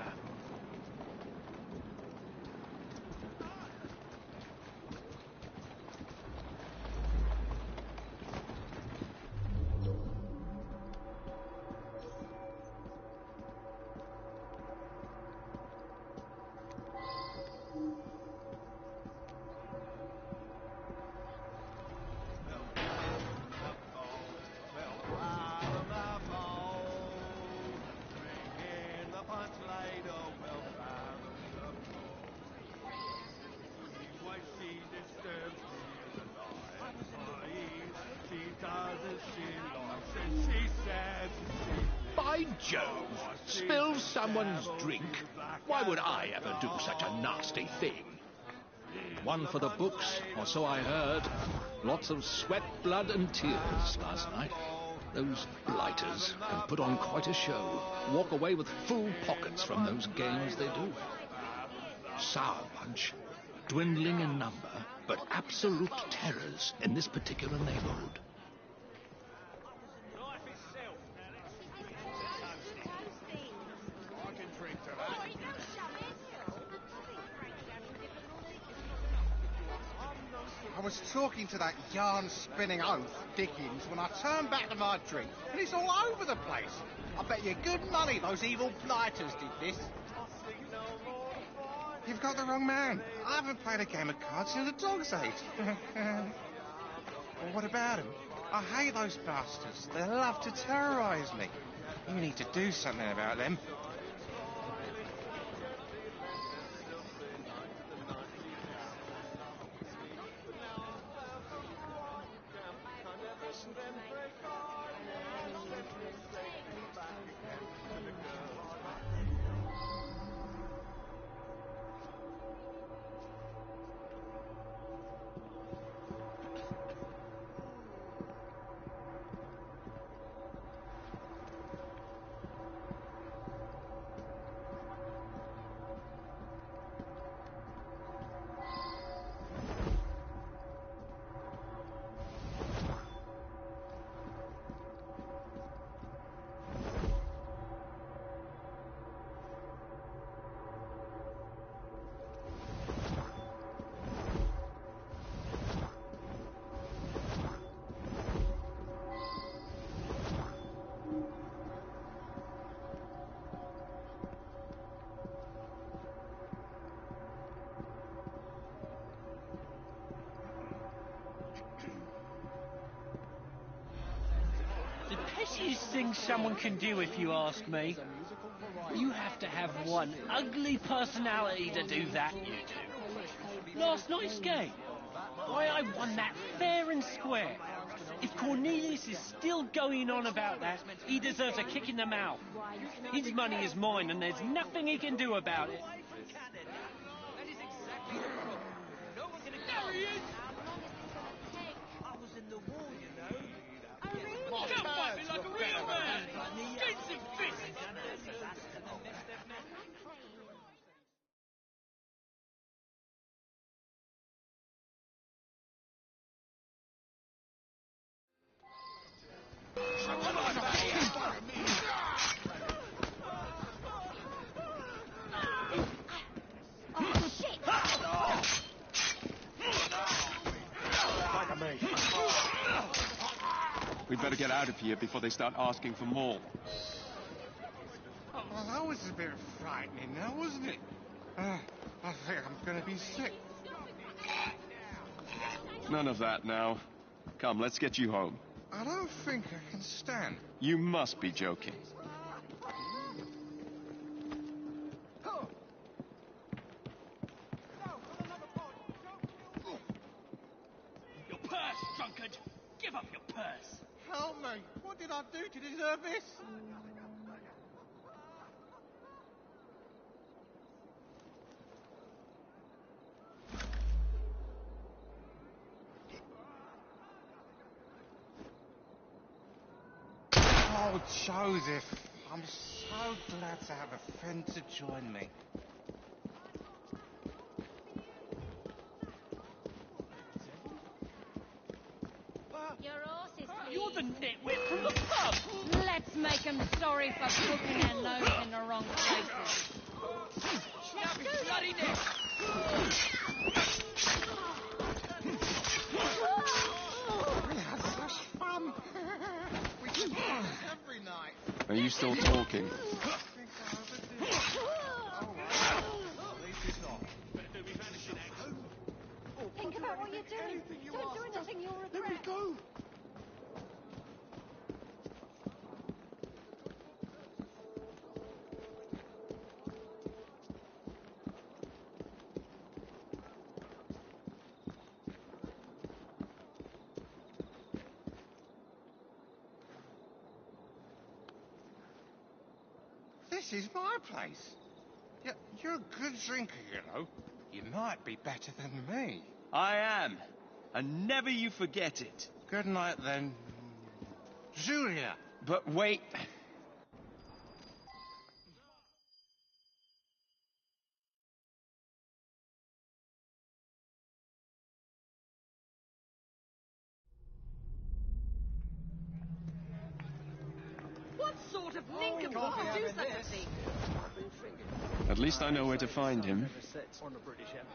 By Jove! Spill someone's drink? Why would I ever do such a nasty thing? One for the books, or so I heard. Lots of sweat, blood and tears last night. Those blighters can put on quite a show. Walk away with full pockets from those games they do. Sour punch, dwindling in number, but absolute terrors in this particular neighborhood.
I was talking to that yarn-spinning oaf, Dickens, when I turned back to my drink, and it's all over the place. I bet you good money those evil blighters did this. You've got the wrong man. I haven't played a game of cards since a dog's age. Well, what about them? I hate those bastards. They love to terrorise me. You need to do something about them.
The pettiest thing someone can do, if you ask me. You have to have one ugly personality to do that, you do. Last night's game. Why, I won that fair and square. If Cornelius is still going on about that, he deserves a kick in the mouth. His money is mine, and there's nothing he can do about it.
There he is! I was in the war, you know. Come fight me like a real man! Get some fists!
We'd better get out of here before they start asking for more.
Well, that was a bit frightening now, wasn't it? I think I'm going to be sick.
None of that now. Come, let's get you home.
I don't think I can stand.
You must be joking.
Your purse, drunkard! Give up your purse!
Help me! What did I do to deserve this? Oh, Joseph, I'm so glad to have a friend to join me.
Your horse is
You're the nitwit from the pub!
Let's make them sorry for poking their nose in the wrong places.
Shut his bloody neck!
We had such fun. We do this every night.
Are you still talking?
Think about what you're doing. Don't do anything you'll regret.
Let me go.
This is my place. You're a good drinker, you know. You might be better than me.
I am. And never you forget it.
Good night, then. Julia.
But wait.
What sort of nincompoop would do such a thing?
At least I know where to find him.
On the British Empire.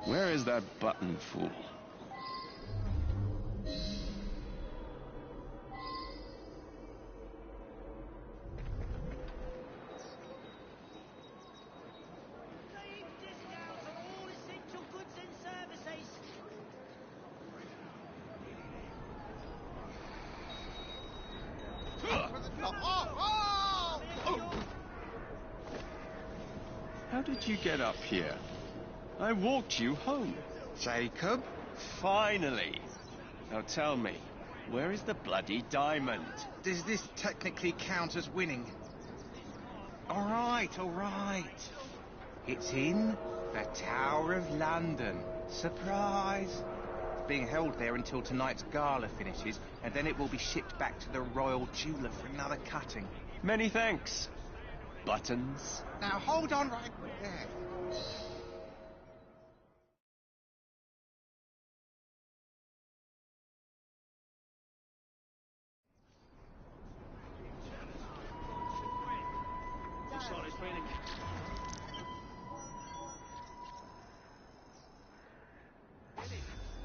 Where is that button fool? How did you get up here? I walked you home.
Jacob?
Finally. Now tell me, where is the bloody diamond?
Does this technically count as winning? All right, all right. It's in the Tower of London. Surprise! It's being held there until tonight's gala finishes, and then it will be shipped back to the Royal Jeweller for another cutting.
Many thanks. Buttons.
Now hold on right there.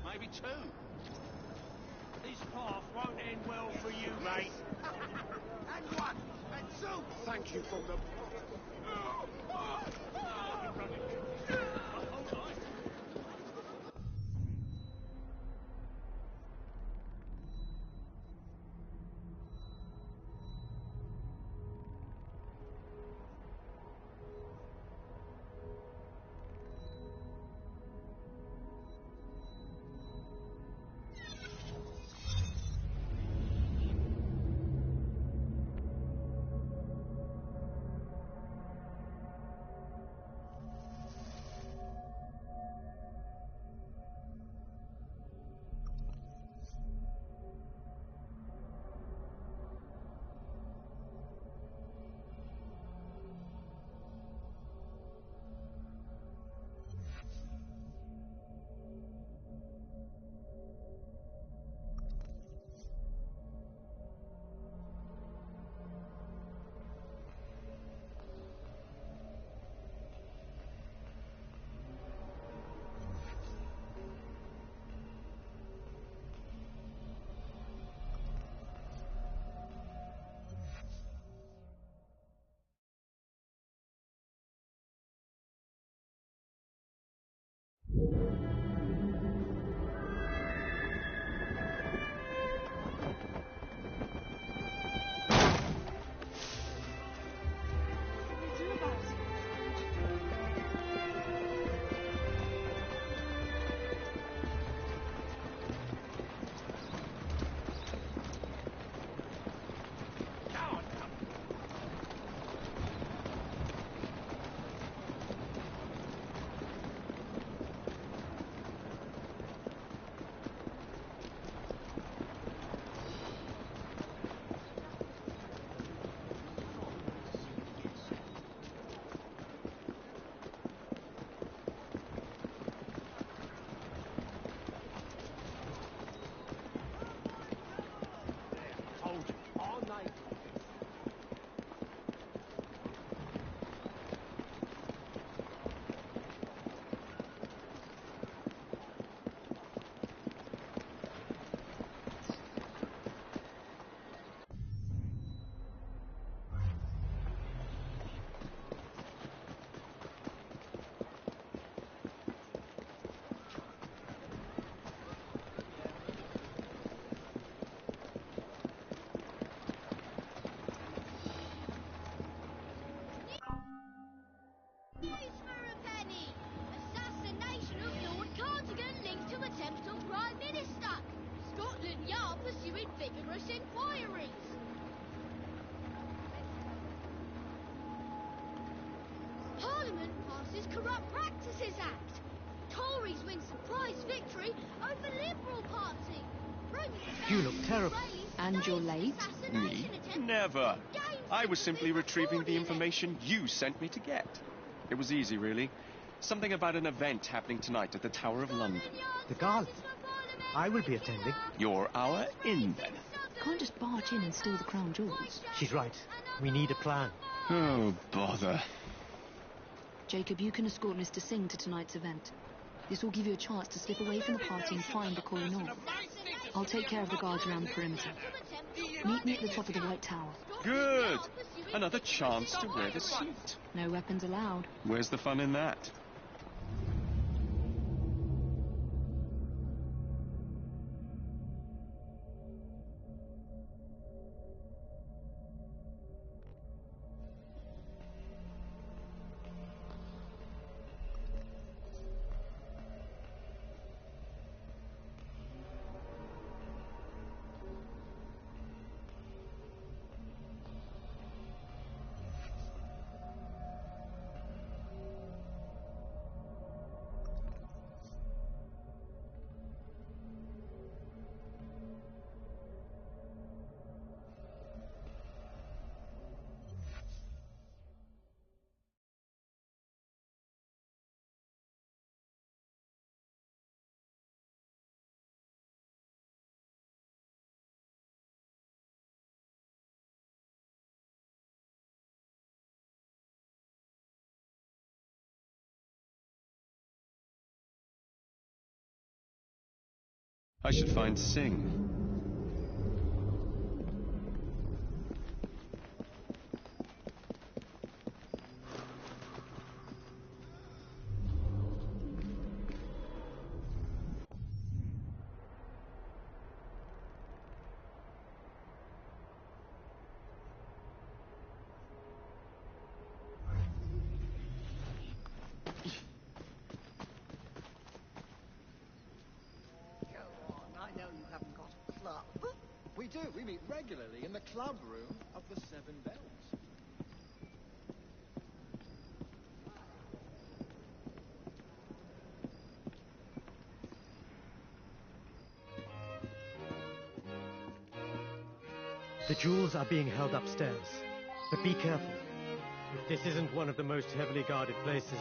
Maybe two. This path won't end well for you, mate. And one, and two. Thank you from the...
Parliament passes Corrupt Practices Act. Tories win surprise victory over Liberal Party.
You look terrible.
And you're late?
Me? Never. I was simply retrieving the information you sent me to get. It was easy, really. Something about an event happening tonight at the Tower of London.
The gala. I will be attending.
You're our in, then.
Can't just barge in and steal the crown jewels.
She's right. We need a plan.
Oh, bother.
Jacob, you can escort Mr. Singh to tonight's event. This will give you a chance to slip away from the party and find the Koh-i-Noor. I'll take care of the guards around the perimeter. Meet me at the top of the White Tower.
Good. Another chance to wear the suit.
No weapons allowed.
Where's the fun in that? I should find Singh.
We do. We meet regularly in the club room of the Seven Bells.
The jewels are being held upstairs. But be careful. If this isn't one of the most heavily guarded places,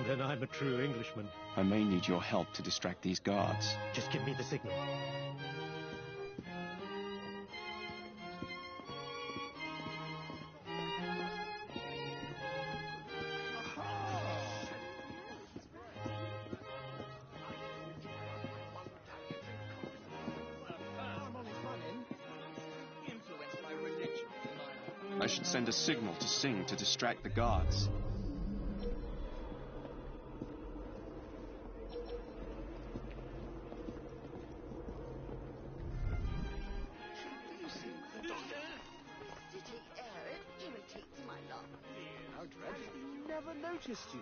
then I'm a true Englishman.
I may need your help to distract these guards.
Just give me the signal.
I should send a signal to Singh to distract the guards.
haven't noticed you.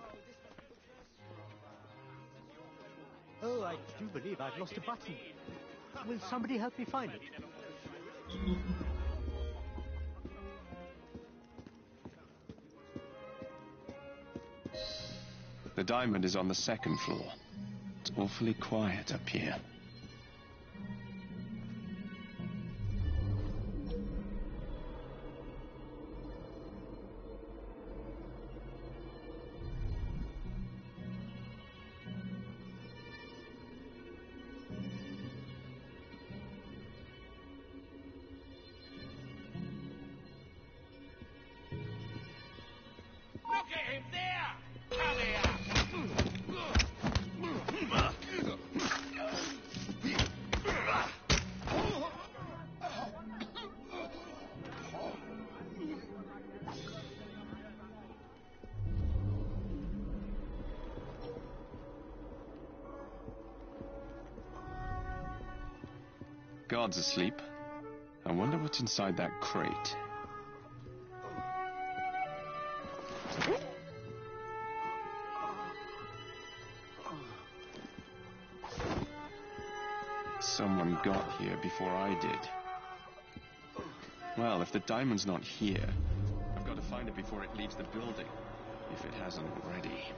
Oh, I do believe I've lost a button. Will somebody help me find it?
The diamond is on the second floor. It's awfully quiet up here.
Look at him there! Come here!
Guard's asleep. I wonder what's inside that crate. Someone got here before I did. Well, if the diamond's not here, I've got to find it before it leaves the building, if it hasn't already.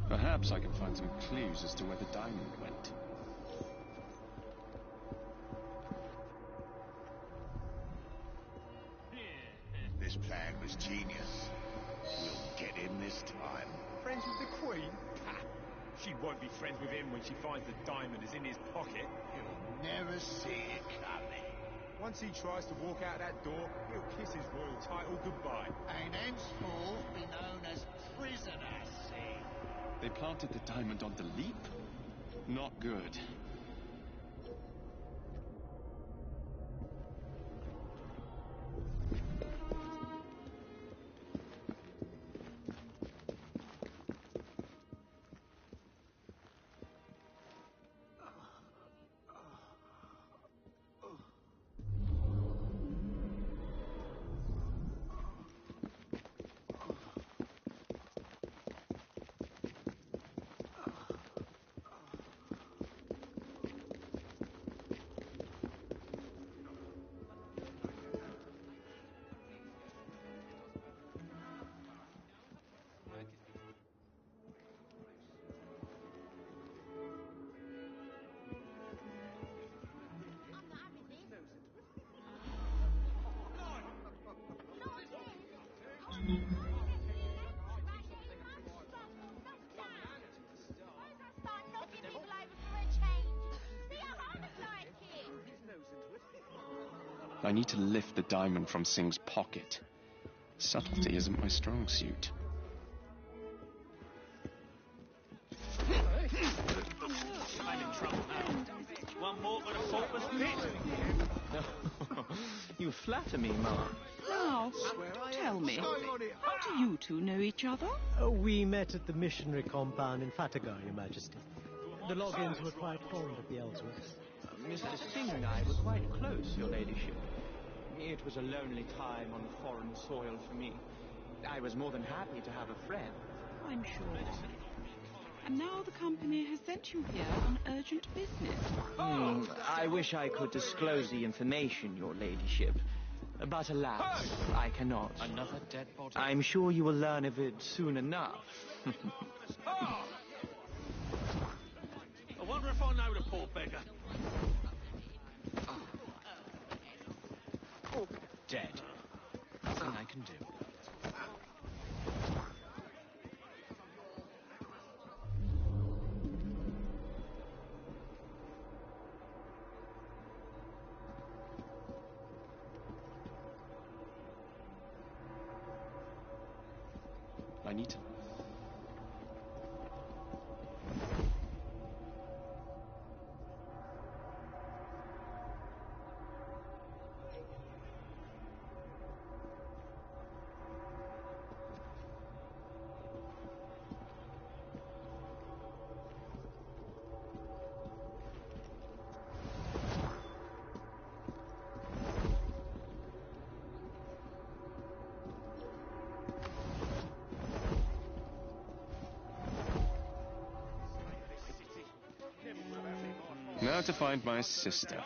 Perhaps I can find some clues as to where the diamond went.
This plan was genius. We'll get him this time.
Friends with the Queen? Ha! She won't be friends with him when she finds the diamond is in his pocket.
He'll never see it coming.
Once he tries to walk out that door, he'll kiss his royal title goodbye.
And henceforth be known as prisoner, see?
They planted the diamond on DULEEP? Not good. I need to lift the diamond from Singe's pocket. Subtlety isn't my strong suit.
I'm in trouble now. One more for the faultless pit.
You flatter me, Mark.
Now, tell me, how do you two know each other?
We met at the missionary compound in Fatagar, Your Majesty. The Loggins were quite fond of the Ellsworths.
Mr. Singh and I were quite close, Your Ladyship. It was a lonely time on foreign soil for me. I was more than happy to have a friend.
I'm sure. And now the company has sent you here on urgent business.
I wish I could disclose the information, Your Ladyship. But alas, I cannot.
Another dead body.
I'm sure you will learn of it soon enough.
I wonder if I know the poor beggar.
Dead. Nothing I can do.
I need to... Now to find my sister.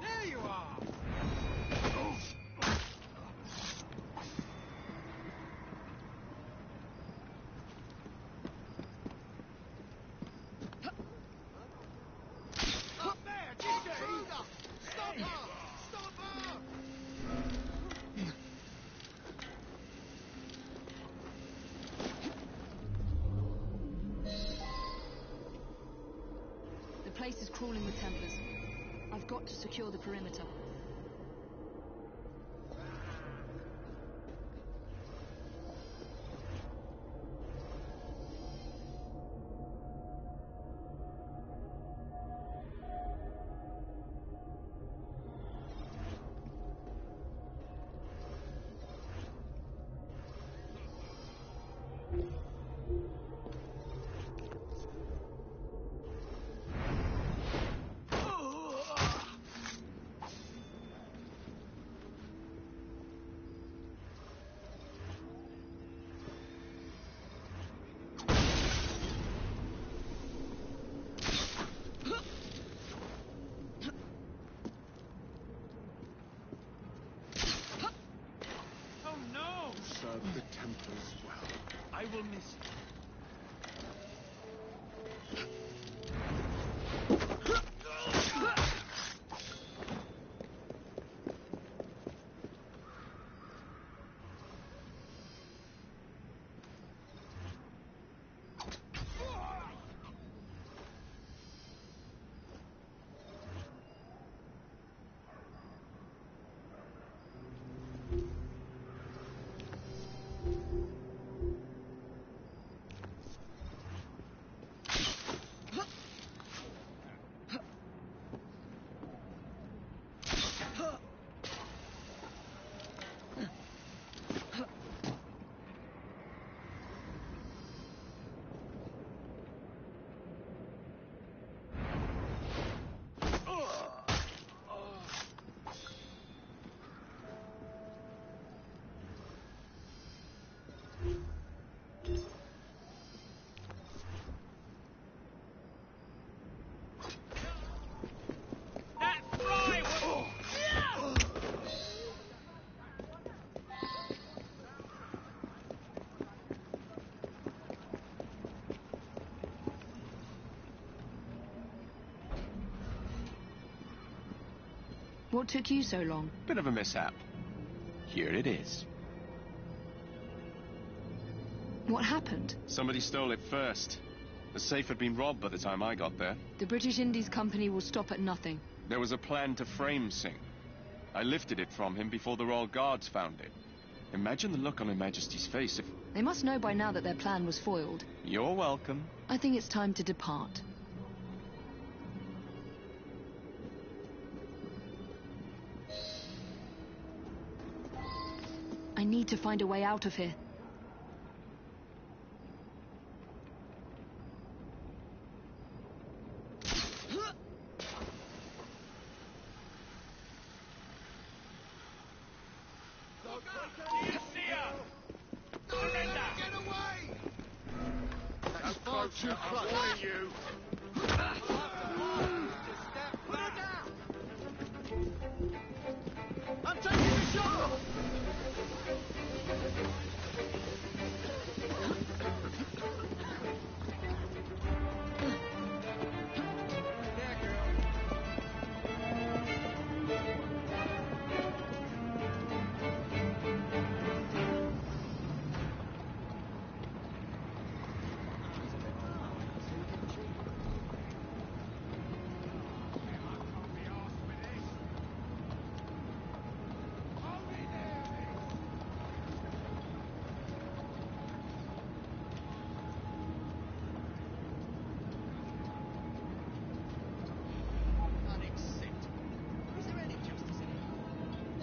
There you are! Up there, DJ! Stop her! Stop her!
The place is crawling with Templars. I've got to secure the perimeter.
Serve the Templars well.
I will miss you.
What took you so long?
Bit of a mishap. Here it is.
What happened?
Somebody stole it first. The safe had been robbed by the time I got there.
The British Indies Company will stop at nothing.
There was a plan to frame Singh. I lifted it from him before the Royal Guards found it. Imagine the look on Her Majesty's face if...
They must know by now that their plan was foiled.
You're welcome.
I think it's time to depart. I need to find a way out of here.
Get away!
go too close. Warning you.
I'm taking a shot!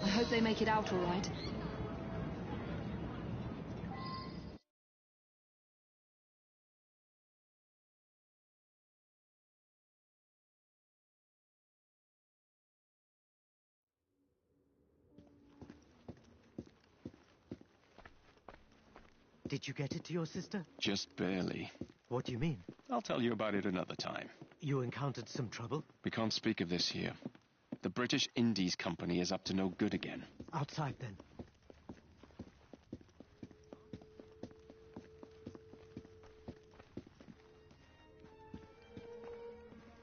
I hope they make it out all right.
Did you get it to your sister?
Just barely.
What do you mean?
I'll tell you about it another time.
You encountered some trouble?
We can't speak of this here. The British Indies Company is up to no good again.
Outside, then.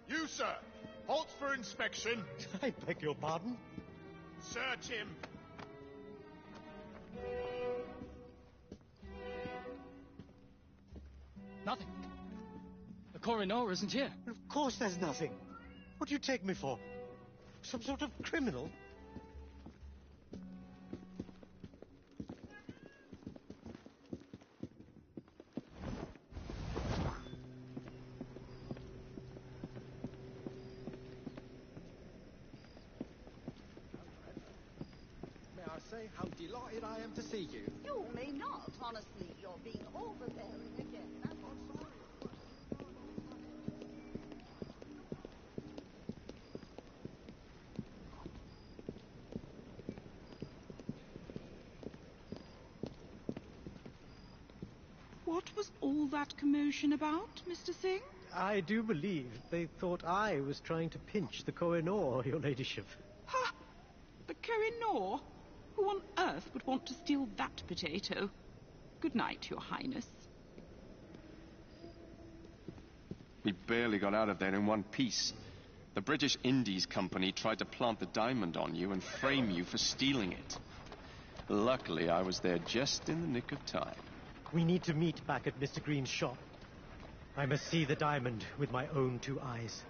You, sir. Halt for inspection.
I beg your pardon?
Search him.
Nothing. The coroner isn't here.
Of course there's nothing. What do you take me for? Some sort of criminal?
May I say how delighted I am to see you?
You may not, honestly. You're being overbearing again. I'm sorry.
What was all that commotion about, Mr. Singh?
I do believe they thought I was trying to pinch the Kohinoor, your ladyship.
Ha! The Kohinoor? Who on earth would want to steal that potato? Good night, Your Highness.
We barely got out of there in one piece. The British Indies Company tried to plant the diamond on you and frame you for stealing it. Luckily, I was there just in the nick of time.
We need to meet back at Mr. Green's shop. I must see the diamond with my own two eyes.